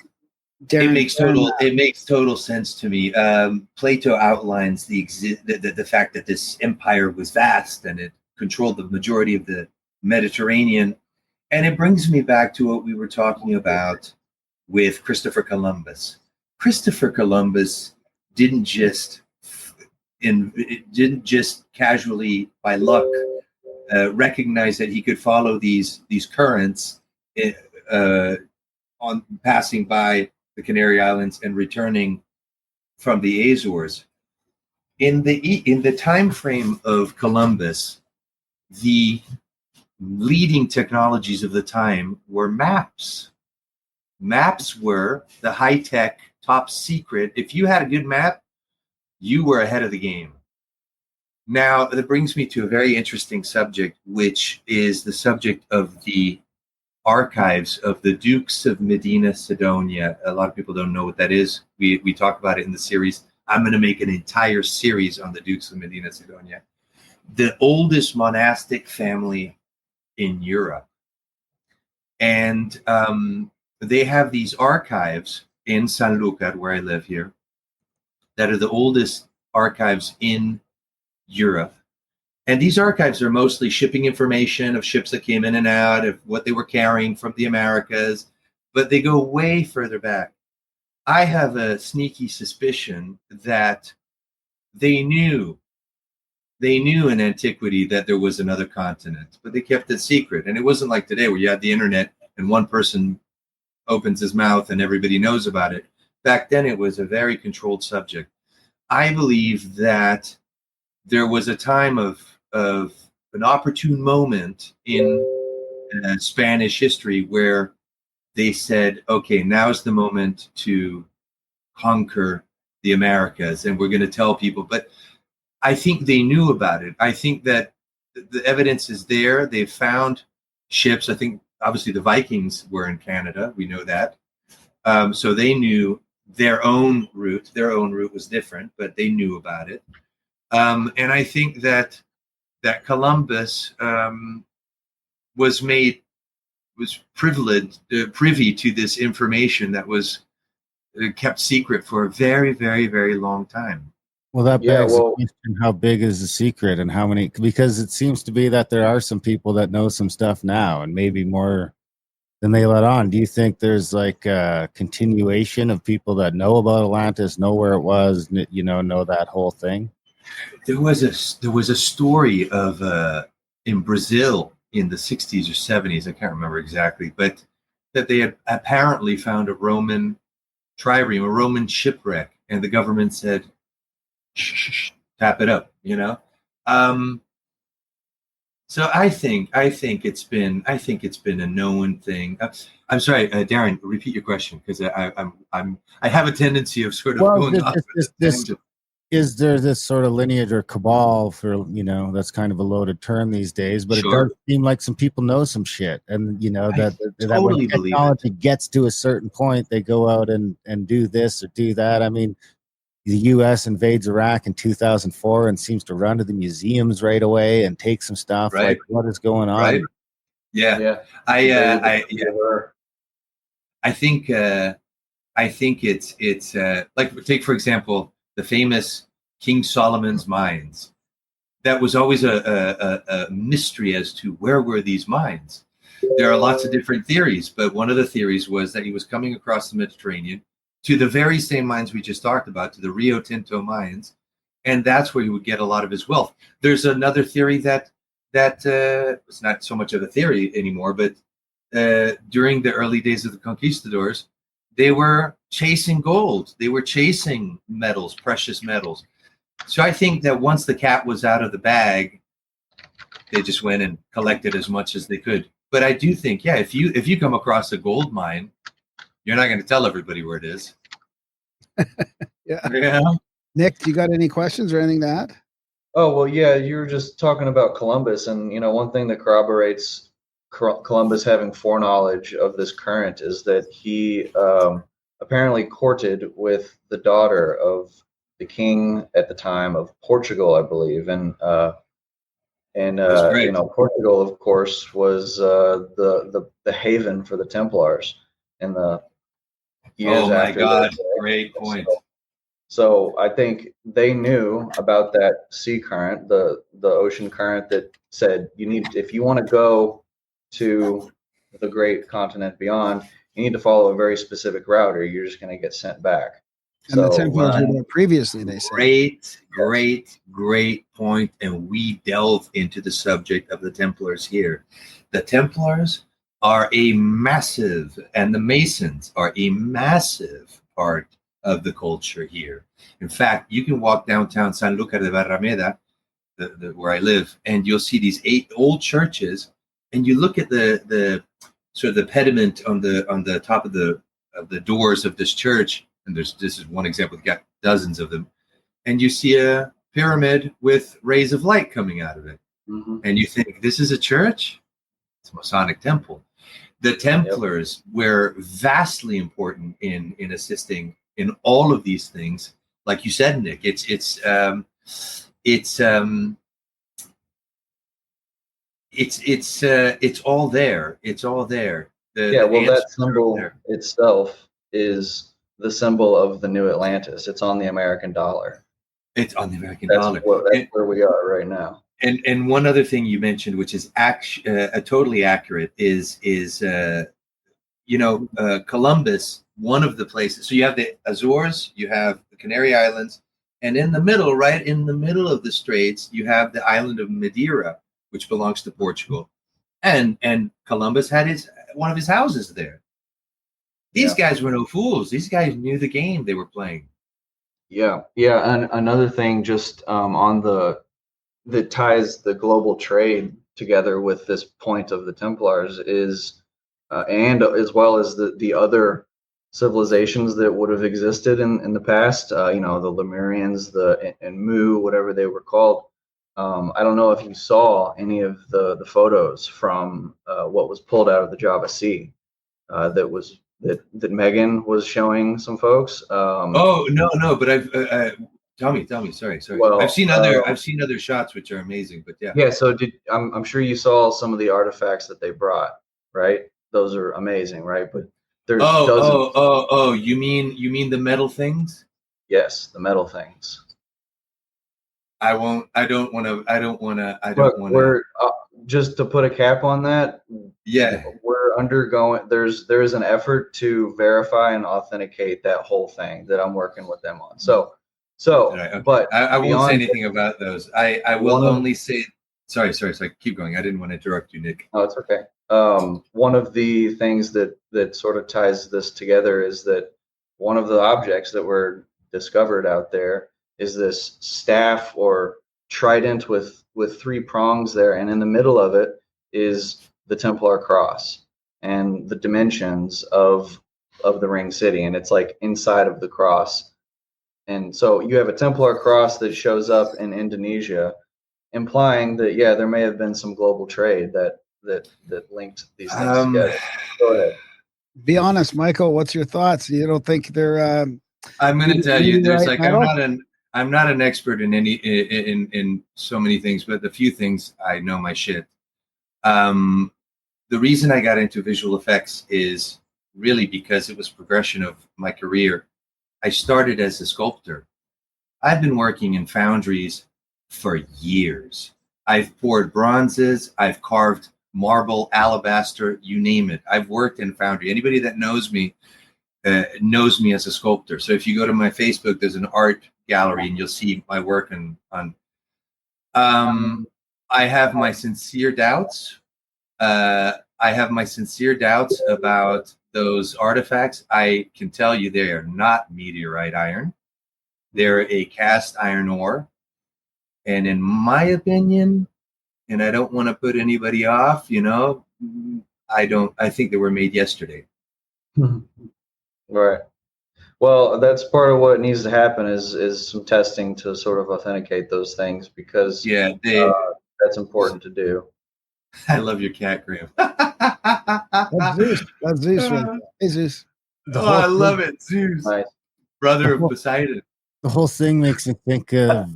It makes total sense to me. Plato outlines the fact that this empire was vast and it controlled the majority of the Mediterranean, and it brings me back to what we were talking about with Christopher Columbus. Christopher Columbus didn't just casually by luck recognize that he could follow these currents on passing by the Canary Islands and returning from the Azores. In the time frame of Columbus, the leading technologies of the time were maps. Maps were the high-tech, top secret. If you had a good map, you were ahead of the game. Now, that brings me to a very interesting subject, which is the subject of the archives of the Dukes of Medina Sidonia. A lot of people don't know what that is. We talk about it in the series. I'm going to make an entire series on the Dukes of Medina Sidonia. The oldest monastic family in Europe. And they have these archives in San Lucar, where I live here, that are the oldest archives in Europe. And these archives are mostly shipping information of ships that came in and out, of what they were carrying from the Americas, but they go way further back. I have a sneaky suspicion that they knew in antiquity that there was another continent, but they kept it secret. And it wasn't like today where you had the internet and one person opens his mouth and everybody knows about it. Back then, it was a very controlled subject. I believe that there was a time of an opportune moment in Spanish history where they said, okay, now's the moment to conquer the Americas, and we're going to tell people. But I think they knew about it. I think that the evidence is there. They've found ships. I think obviously the Vikings were in Canada. We know that. So they knew their own route. Their own route was different, but they knew about it. And I think that Columbus was privy to this information that was kept secret for a very, very, very long time. Well, that begs the question, how big is the secret and how many? Because it seems to be that there are some people that know some stuff now and maybe more than they let on. Do you think there's like a continuation of people that know about Atlantis, know where it was, know that whole thing? There was a story of in Brazil in the 60s or 70s, I can't remember exactly, but that they had apparently found a Roman trireme, a Roman shipwreck, and the government said, shh, tap it up, So I think it's been a known thing. I'm sorry, Darren, repeat your question, because I have a tendency of sort of going off. Is there this sort of lineage or cabal for, that's kind of a loaded term these days, but Sure. It does seem like some people know some shit. And, that totally when technology gets to a certain point, they go out and do this or do that. I mean, the U.S. invades Iraq in 2004 and seems to run to the museums right away and take some stuff. Right. Like, what is going on? Right. Yeah. I think it's like, take for example the famous King Solomon's mines. That was always a mystery as to where were these mines. There are lots of different theories, but one of the theories was that he was coming across the Mediterranean to the very same mines we just talked about, to the Rio Tinto mines, and that's where he would get a lot of his wealth. There's another theory that it's not so much of a theory anymore, but during the early days of the conquistadors, they were chasing gold. They were chasing metals, precious metals. So I think that once the cat was out of the bag, they just went and collected as much as they could. But I do think, if you come across a gold mine, you're not going to tell everybody where it is. Yeah. Nick, do you got any questions or anything to add? Oh, well, yeah, you were just talking about Columbus, and one thing that corroborates Columbus having foreknowledge of this current is that he apparently courted with the daughter of the king at the time of Portugal, I believe, and Portugal, of course, was the haven for the Templars in the years after. Oh my God! Great point. So I think they knew about that sea current, the ocean current that said if you want to go to the great continent beyond, you need to follow a very specific route or you're just going to get sent back. And the So, Templars were there previously, they say. Great point. And we delve into the subject of the Templars here. The Templars are a massive, and the Masons are a massive part of the culture here. In fact, you can walk downtown Sanlúcar de Barrameda, where I live, and you'll see these 8 old churches, and you look at the sort of the pediment on the top of the doors of this church, and this is one example. We've got dozens of them, and you see a pyramid with rays of light coming out of it, and you think, this is a church? It's a Masonic temple. The Templars were vastly important in assisting in all of these things. Like you said, Nick, it's all there. It's all there. That symbol itself is the symbol of the new Atlantis. It's on the American dollar. It's on the American That's dollar. That's where we are right now. And one other thing you mentioned, which is totally accurate, is Columbus. One of the places. So you have the Azores, you have the Canary Islands, and in the middle, right in the middle of the straits, you have the island of Madeira, which belongs to Portugal, and Columbus had one of his houses there. These guys were no fools. These guys knew the game they were playing. Yeah. And another thing, just that ties the global trade together with this point of the Templars is, and as well as the other civilizations that would have existed in the past, the Lemurians, and Mu, whatever they were called. I don't know if you saw any of the photos from what was pulled out of the Java Sea that Megan was showing some folks. No, but I've tell me, sorry. Well, I've seen other shots which are amazing, but yeah. Yeah, so I'm sure you saw some of the artifacts that they brought, right? Those are amazing, right? But there's dozens. You mean the metal things? Yes, the metal things. I don't want to. We're just to put a cap on that. Yeah, we're undergoing. There is an effort to verify and authenticate that whole thing that I'm working with them on. So, right, okay. But I won't say anything that, about those. I will only say. Sorry. Keep going. I didn't want to interrupt you, Nick. Oh, it's okay. One of the things that sort of ties this together is that one of the objects that were discovered out there is this staff or trident with 3 prongs there, and in the middle of it is the Templar cross and the dimensions of the ring city, and it's like inside of the cross. And so you have a Templar cross that shows up in Indonesia, implying that there may have been some global trade that linked these things together. Go ahead. Be honest, Michael. What's your thoughts? You don't think they're? I'm going to tell you. There's right I'm not an expert in in so many things, but the few things I know my shit. The reason I got into visual effects is really because it was progression of my career. I started as a sculptor. I've been working in foundries for years. I've poured bronzes. I've carved marble, alabaster, you name it. I've worked in foundry. Anybody that knows me as a sculptor. So if you go to my Facebook, there's an art gallery and you'll see my work on. I have my sincere doubts. About those artifacts. I can tell you they are not meteorite iron. They're a cast iron ore. And in my opinion, and I don't want to put anybody off, I think they were made yesterday. Right. Well, that's part of what needs to happen is some testing to sort of authenticate those things, because that's important to do. I love your cat, Graham. That's Zeus. That's Zeus right there. Hey, Zeus. I love it. Zeus. Nice. Brother of Poseidon. The whole thing makes me think of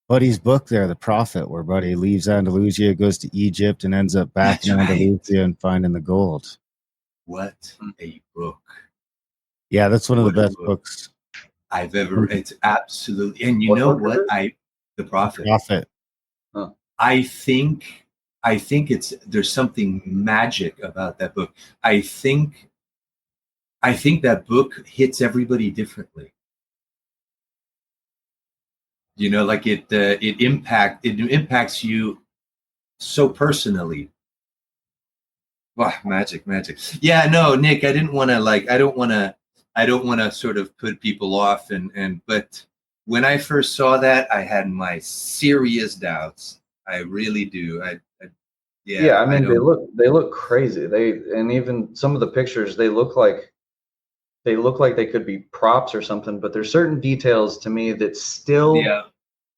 Buddy's book there, The Prophet, where Buddy leaves Andalusia, goes to Egypt, and ends up back in Andalusia and finding the gold. What a book. Yeah, that's one of the best books I've ever. It's absolutely. And you know what? The Prophet. Huh. I think there's something magic about that book. I think that book hits everybody differently. You know, like it impacts you so personally. Wow, magic. Yeah, no, Nick, I don't want to sort of put people off but when I first saw that, I had my serious doubts. I really do. Yeah, I I mean don't. they look crazy. And even some of the pictures they look like they could be props or something, but there's certain details to me that still Yeah,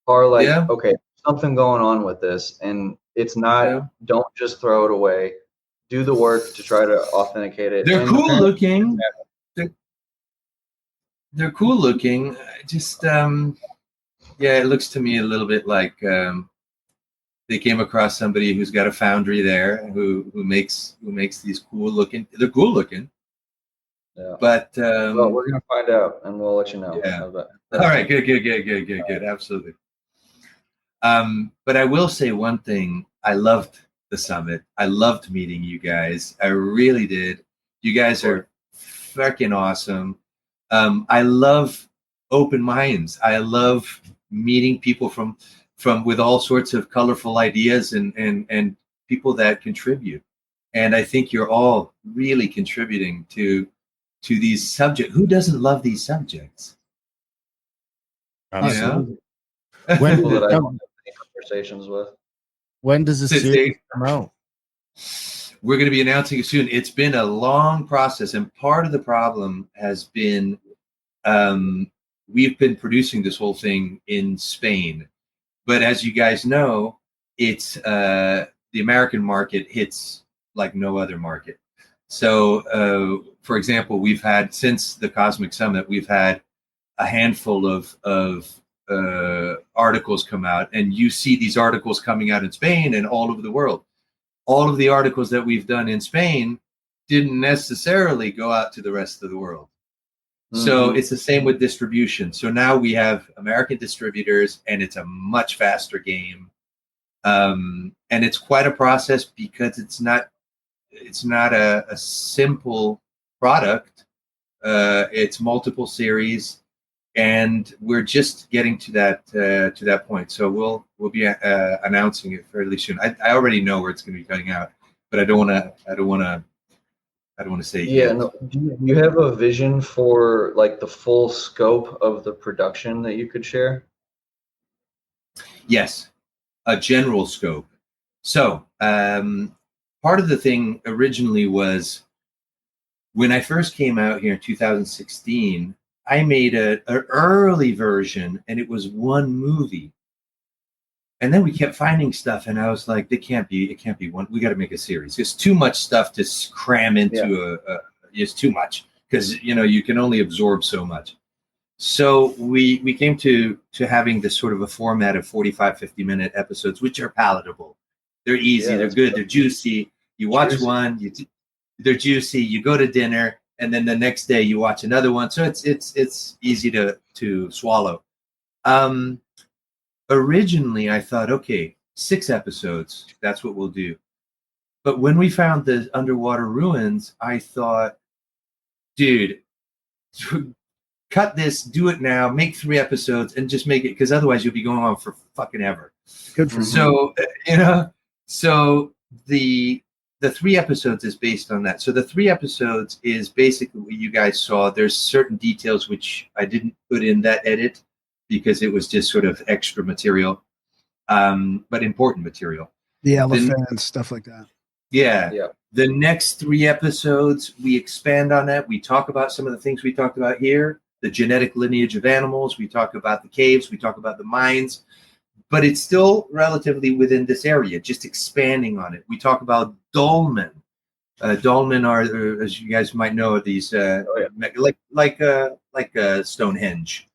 are like, yeah, okay, something going on with this, and it's not. yeah. Don't just throw it away. Do the work to try to authenticate it. They're And cool apparently, looking. They're, they're cool looking. Just yeah, it looks to me a little bit like they came across somebody who's got a foundry there who makes these cool looking. They're cool looking, yeah. but Well, we're gonna find out, and we'll let you know. yeah. How's that? All right, good. Absolutely. But I will say one thing. I loved the summit. I loved meeting you guys. I really did. You guys are freaking awesome. I love open minds. I love meeting people from with all sorts of colorful ideas and people that contribute. And I think you're all really contributing to these subjects. Who doesn't love these subjects? Absolutely. When People that I don't have any conversations with. When does the series come out? We're going to be announcing it soon. It's been a long process, and part of the problem has been we've been producing this whole thing in Spain, but as you guys know, it's the American market hits like no other market. So, for example, we've had since the Cosmic Summit, we've had a handful of articles come out, and you see these articles coming out in Spain and all over the world. All of the articles that we've done in Spain didn't necessarily go out to the rest of the world. Mm-hmm. So it's the same with distribution. So now we have American distributors, and it's a much faster game. And it's quite a process because it's not a simple product. It's multiple series. And we're just getting to that point, so we'll be announcing it fairly soon. I already know where it's going to be coming out, but I don't want to say it yet. No, do you have a vision for like the full scope of the production that you could share? Yes, a general scope. So part of the thing originally was when I first came out here in 2016. I made an early version, and it was one movie. And then we kept finding stuff, and I was like, it can't be one. We got to make a series. There's too much stuff to cram into it's too much because, you can only absorb so much. So we came to having this sort of a format of 45, 50-minute episodes, which are palatable. They're easy. They're good. They're juicy. You watch one, they're juicy. You go to dinner, and then the next day you watch another one. So it's easy to swallow. Originally, I thought, okay, 6 episodes. That's what we'll do. But when we found the underwater ruins, I thought, dude, cut this, do it now, make 3 episodes, and just make it, because otherwise you'll be going on for fucking ever. Good for so the 3 episodes is based on that. So the 3 episodes is basically what you guys saw. There's certain details which I didn't put in that edit because it was just sort of extra material, but important material. The elephant and stuff like that. Yeah. The next 3 episodes, we expand on that. We talk about some of the things we talked about here, the genetic lineage of animals. We talk about the caves. We talk about the mines. But it's still relatively within this area, just expanding on it. We talk about dolmen. Dolmen are, as you guys might know, these like Stonehenge.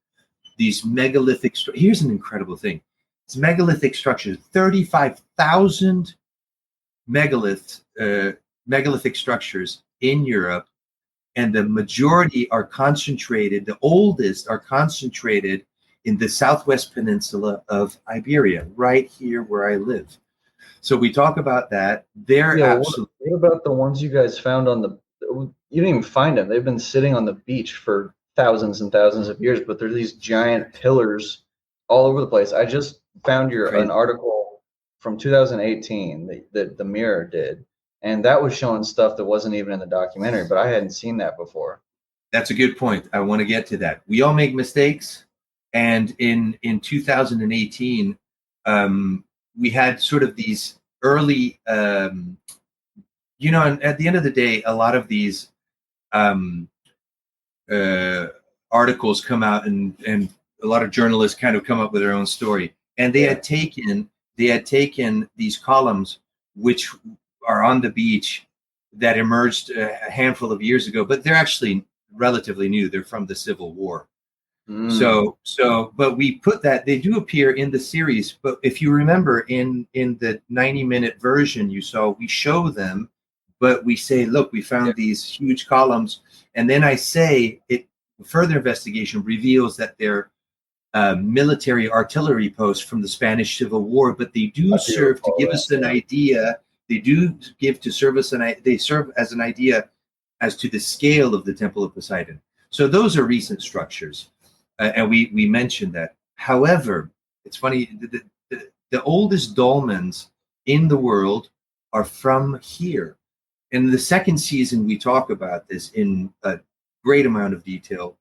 These megalithic. Here's an incredible thing: it's megalithic structures. 35,000 megalithic structures in Europe, and the majority are concentrated. The oldest are concentrated in the southwest peninsula of Iberia, right here where I live. So we talk about that. They're absolutely. What about the ones you guys found on the? You didn't even find them. They've been sitting on the beach for thousands and thousands of years, but they're these giant pillars all over the place. I just found Crazy. an article from 2018 that the Mirror did, and that was showing stuff that wasn't even in the documentary, but I hadn't seen that before. That's a good point. I want to get to that. We all make mistakes, and in 2018, we had sort of these early, and at the end of the day, a lot of these articles come out, and a lot of journalists kind of come up with their own story, and they had taken these columns which are on the beach that emerged a handful of years ago, but they're actually relatively new. They're from the Civil War. But we put that, they do appear in the series, but if you remember in the 90-minute version you saw, we show them, but we say, look, we found these huge columns, and then I say further investigation reveals that they're military artillery posts from the Spanish Civil War, but they do serve to give us an idea. They do serve as an idea as to the scale of the Temple of Poseidon. So those are recent structures, and we mentioned that. However, it's funny, the oldest dolmens in the world are from here. In the second season, we talk about this in a great amount of detail.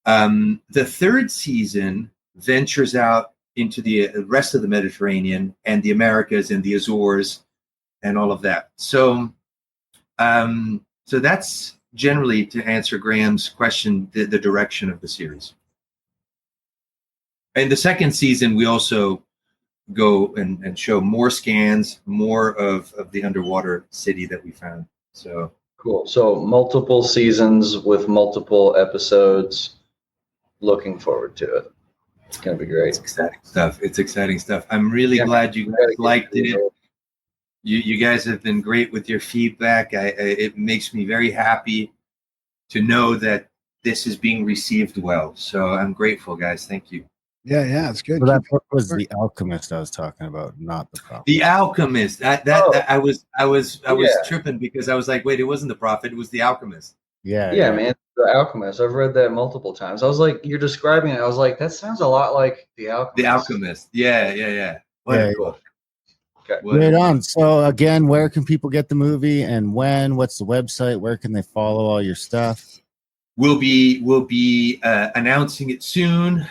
The third season ventures out into the rest of the Mediterranean and the Americas and the Azores and all of that. So that's generally, to answer Graham's question, the direction of the series. In the second season, we also go and show more scans, more of the underwater city that we found. So cool. So multiple seasons with multiple episodes. Looking forward to it. It's going to be great. It's exciting stuff. I'm really glad you guys liked it. You guys have been great with your feedback. It makes me very happy to know that this is being received well. So I'm grateful, guys. Thank you. Yeah, it's good. So that book was The Alchemist I was talking about, not The Prophet. The Alchemist. I was tripping because I was like, wait, it wasn't The Prophet, it was The Alchemist. Yeah, man, The Alchemist. I've read that multiple times. I was like, you're describing it. I was like, that sounds a lot like The Alchemist. The Alchemist. Yeah. Wonderful. Okay. Right on. So again, where can people get the movie and when? What's the website? Where can they follow all your stuff? We'll be announcing it soon.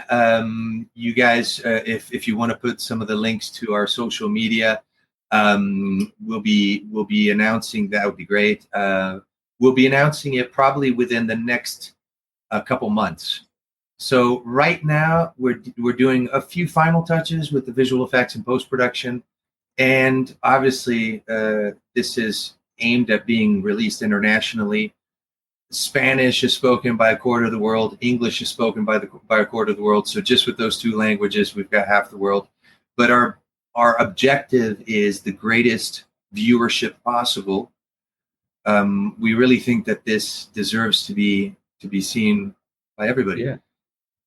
You guys, if you want to put some of the links to our social media, we'll be announcing. That would be great. We'll be announcing it probably within the next couple months. So right now we're doing a few final touches with the visual effects and post-production, and obviously this is aimed at being released internationally. Spanish is spoken by a quarter of the world. English is spoken by a quarter of the world. So just with those two languages, we've got half the world. But our objective is the greatest viewership possible. We really think that this deserves to be seen by everybody. Yeah.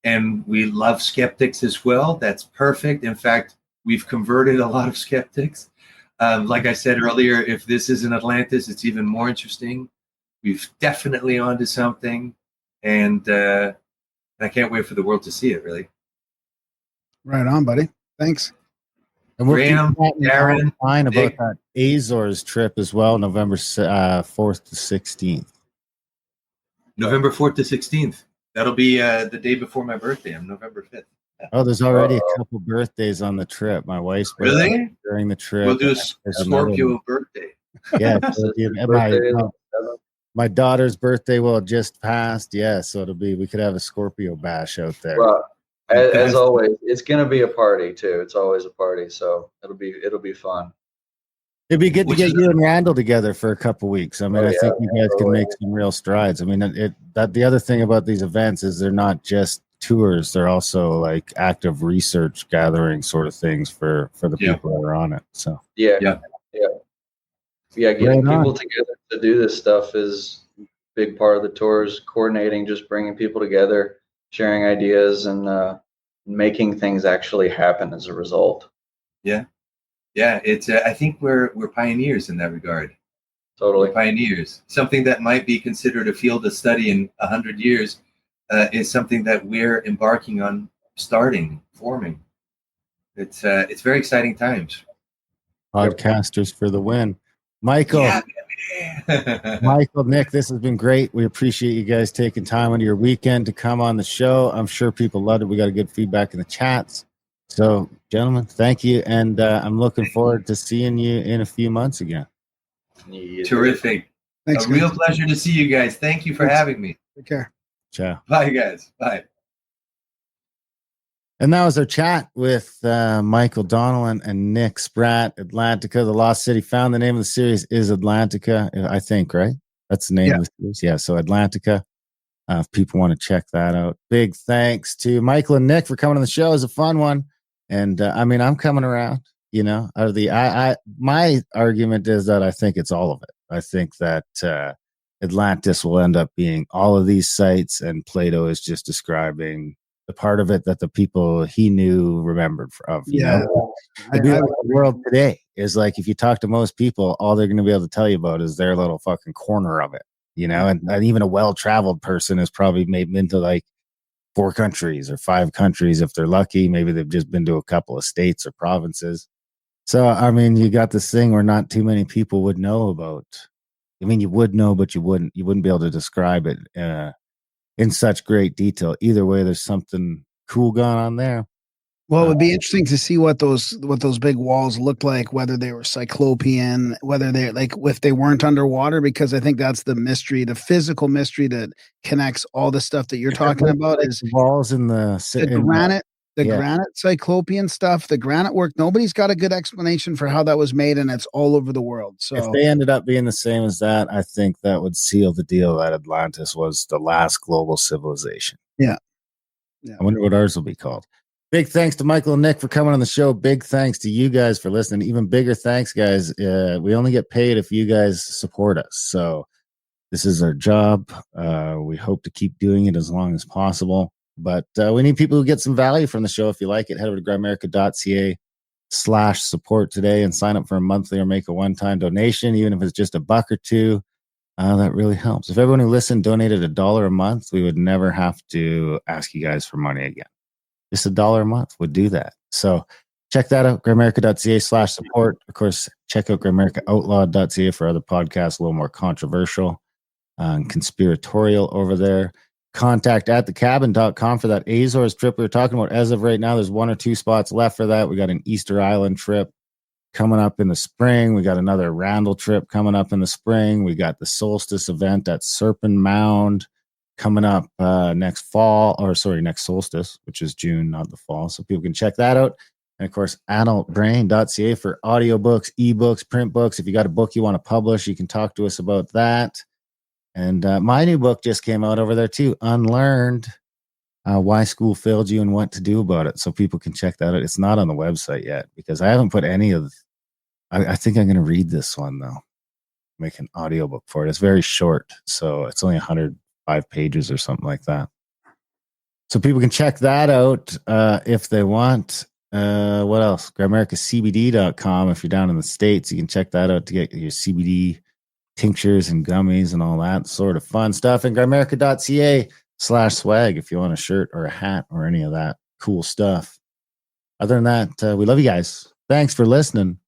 And we love skeptics as well. That's perfect. In fact, we've converted a lot of skeptics. Like I said earlier, if this isn't Atlantis, it's even more interesting. We've definitely onto something, and I can't wait for the world to see it, really. Right on, buddy. Thanks. And we'll Graham, Darren, about that Azores trip as well, November 4th to 16th. November 4th to 16th. That'll be the day before my birthday. I'm November 5th. Oh, there's already a couple birthdays on the trip. My wife's birthday really? During the trip. We'll do a Scorpio birthday. Yeah. My daughter's birthday just passed. Yeah, so we could have a Scorpio bash out there. Well, as always, it's gonna be a party too. It's always a party, so it'll be fun. It'd be good to get you and Randall together for a couple weeks. I mean, I think you guys can make some real strides. I mean, the other thing about these events is they're not just tours; they're also like active research gathering sort of things for the people that are on it. So getting people together to do this stuff is a big part of the tours. Coordinating, just bringing people together, sharing ideas, and making things actually happen as a result. Yeah, it's. I think we're pioneers in that regard. Totally, we're pioneers. Something that might be considered a field of study in 100 years is something that we're embarking on forming. It's very exciting times. Podcasters for the win. Michael, Yeah. Michael, Nick, this has been great. We appreciate you guys taking time out of your weekend to come on the show. I'm sure people loved it. We got a good feedback in the chats. So, gentlemen, thank you. And I'm looking forward to seeing you in a few months again. Terrific. Thanks, A real guys. pleasure to see you guys. Thank you for having me. Take care. Ciao. Bye, guys. Bye. And that was our chat with Michael Donnellan and Nick Spratt, Atlantica, the Lost City Found. The name of the series is Atlantica, I think, right? That's the name of the series. Yeah, so Atlantica. If people want to check that out. Big thanks to Michael and Nick for coming on the show. It was a fun one. And I mean, I'm coming around, you know, out of the, my argument is that I think it's all of it. I think that Atlantis will end up being all of these sites, and Plato is just describing the part of it that the people he knew remembered of. You know? Like the world today is like, if you talk to most people, all they're going to be able to tell you about is their little fucking corner of it, you know, and even a well-traveled person has probably made been to like 4 countries or 5 countries. If they're lucky, maybe they've just been to a couple of states or provinces. So, I mean, you got this thing where not too many people would know about. I mean, you would know, but you wouldn't be able to describe it in such great detail. Either way, there's something cool going on there. Well, it would be interesting to see what those big walls looked like, whether they were cyclopean, whether they like if they weren't underwater, because I think that's the mystery, the physical mystery that connects all the stuff that you're talking about is walls in the granite. Granite cyclopean stuff, the granite work, nobody's got a good explanation for how that was made, and it's all over the world. So if they ended up being the same as that, I think that would seal the deal that Atlantis was the last global civilization. Yeah. I wonder what ours will be called. Big thanks to Michael and Nick for coming on the show. Big thanks to you guys for listening. Even bigger thanks, guys. We only get paid if you guys support us. So this is our job. We hope to keep doing it as long as possible. But we need people who get some value from the show. If you like it, head over to grimerica.ca/support today and sign up for a monthly or make a one-time donation, even if it's just $1 or $2. That really helps. If everyone who listened donated $1 a month, we would never have to ask you guys for money again. Just $1 a month would do that. So check that out, grimerica.ca/support. Of course, check out grimericaoutlaw.ca for other podcasts, a little more controversial and conspiratorial over there. Contact at thecabin.com for that Azores trip we were talking about. As of right now, there's 1 or 2 spots left for that. We got an Easter Island trip coming up in the spring. We got another Randall trip coming up in the spring. We got the solstice event at Serpent Mound coming up next solstice, which is June, not the fall. So people can check that out. And of course, adultbrain.ca for audiobooks, ebooks, print books. If you got a book you want to publish, you can talk to us about that. And my new book just came out over there too, Unlearned, Why School Failed You and What to Do About It. So people can check that out. It's not on the website yet because I haven't put any of I think I'm going to read this one though. Make an audiobook for it. It's very short. So it's only 105 pages or something like that. So people can check that out if they want. What else? GrimericaCBD.com. If you're down in the States, you can check that out to get your CBD tinctures and gummies and all that sort of fun stuff. And grimerica.ca/swag if you want a shirt or a hat or any of that cool stuff. Other than that, we love you guys. Thanks for listening,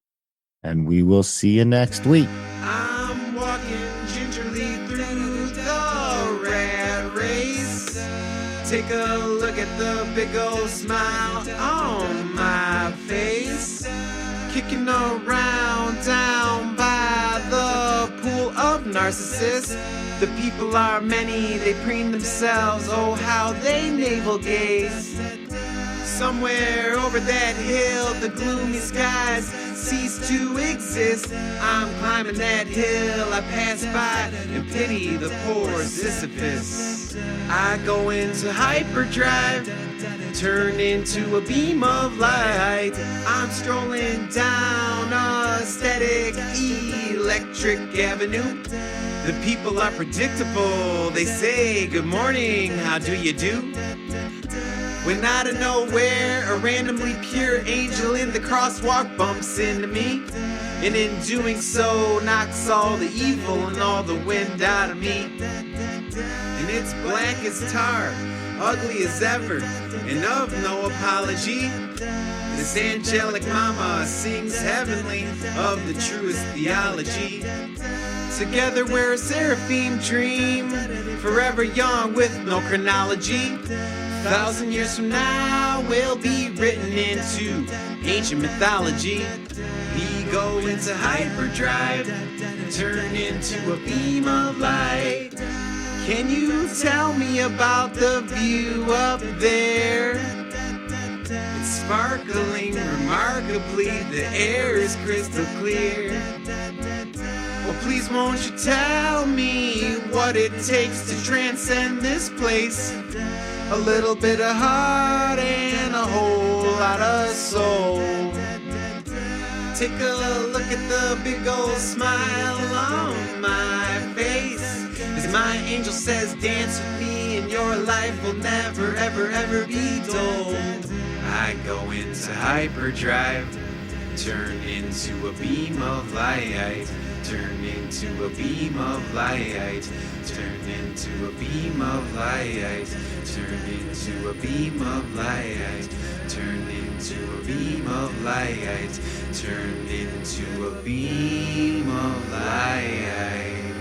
and we will see you next week. I'm walking gingerly through the rat race. Take a look at the big old smile on my face. Kicking around down by the pool of narcissists. The people are many, they preen themselves, oh how they navel gaze. Somewhere over that hill, the gloomy skies cease to exist. I'm climbing that hill, I pass by and pity the poor Sisyphus. I go into hyperdrive, turn into a beam of light. I'm strolling down a static electric avenue. The people are predictable, they say good morning, how do you do? When out of nowhere, a randomly pure angel in the crosswalk bumps into me. and in doing so knocks all the evil and all the wind out of me. And it's black as tar, ugly as ever, and of no apology. This angelic mama sings heavenly of the truest theology. Together we're a seraphim dream, forever young with no chronology. 1,000 years from now we'll be written into ancient mythology. We go into hyperdrive, turn into a beam of light. Can you tell me about the view up there? It's sparkling remarkably, the air is crystal clear. Well, please won't you tell me what it takes to transcend this place? A little bit of heart and a whole lot of soul. Take a look at the big old smile on my face, as my angel says, dance with me and your life will never, ever, ever be dull. I go into hyperdrive, turn into a beam of light, turn into a beam of light, turn into a beam of light, turn into a beam of light, turn into a beam of light, turn into a beam of light,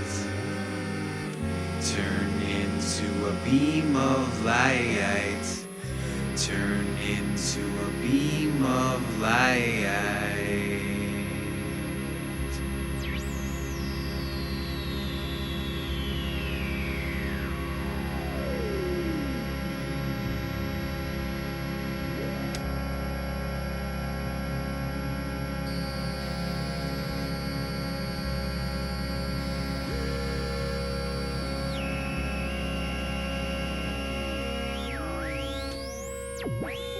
turn into a beam of light, turn into a beam of light. Bye.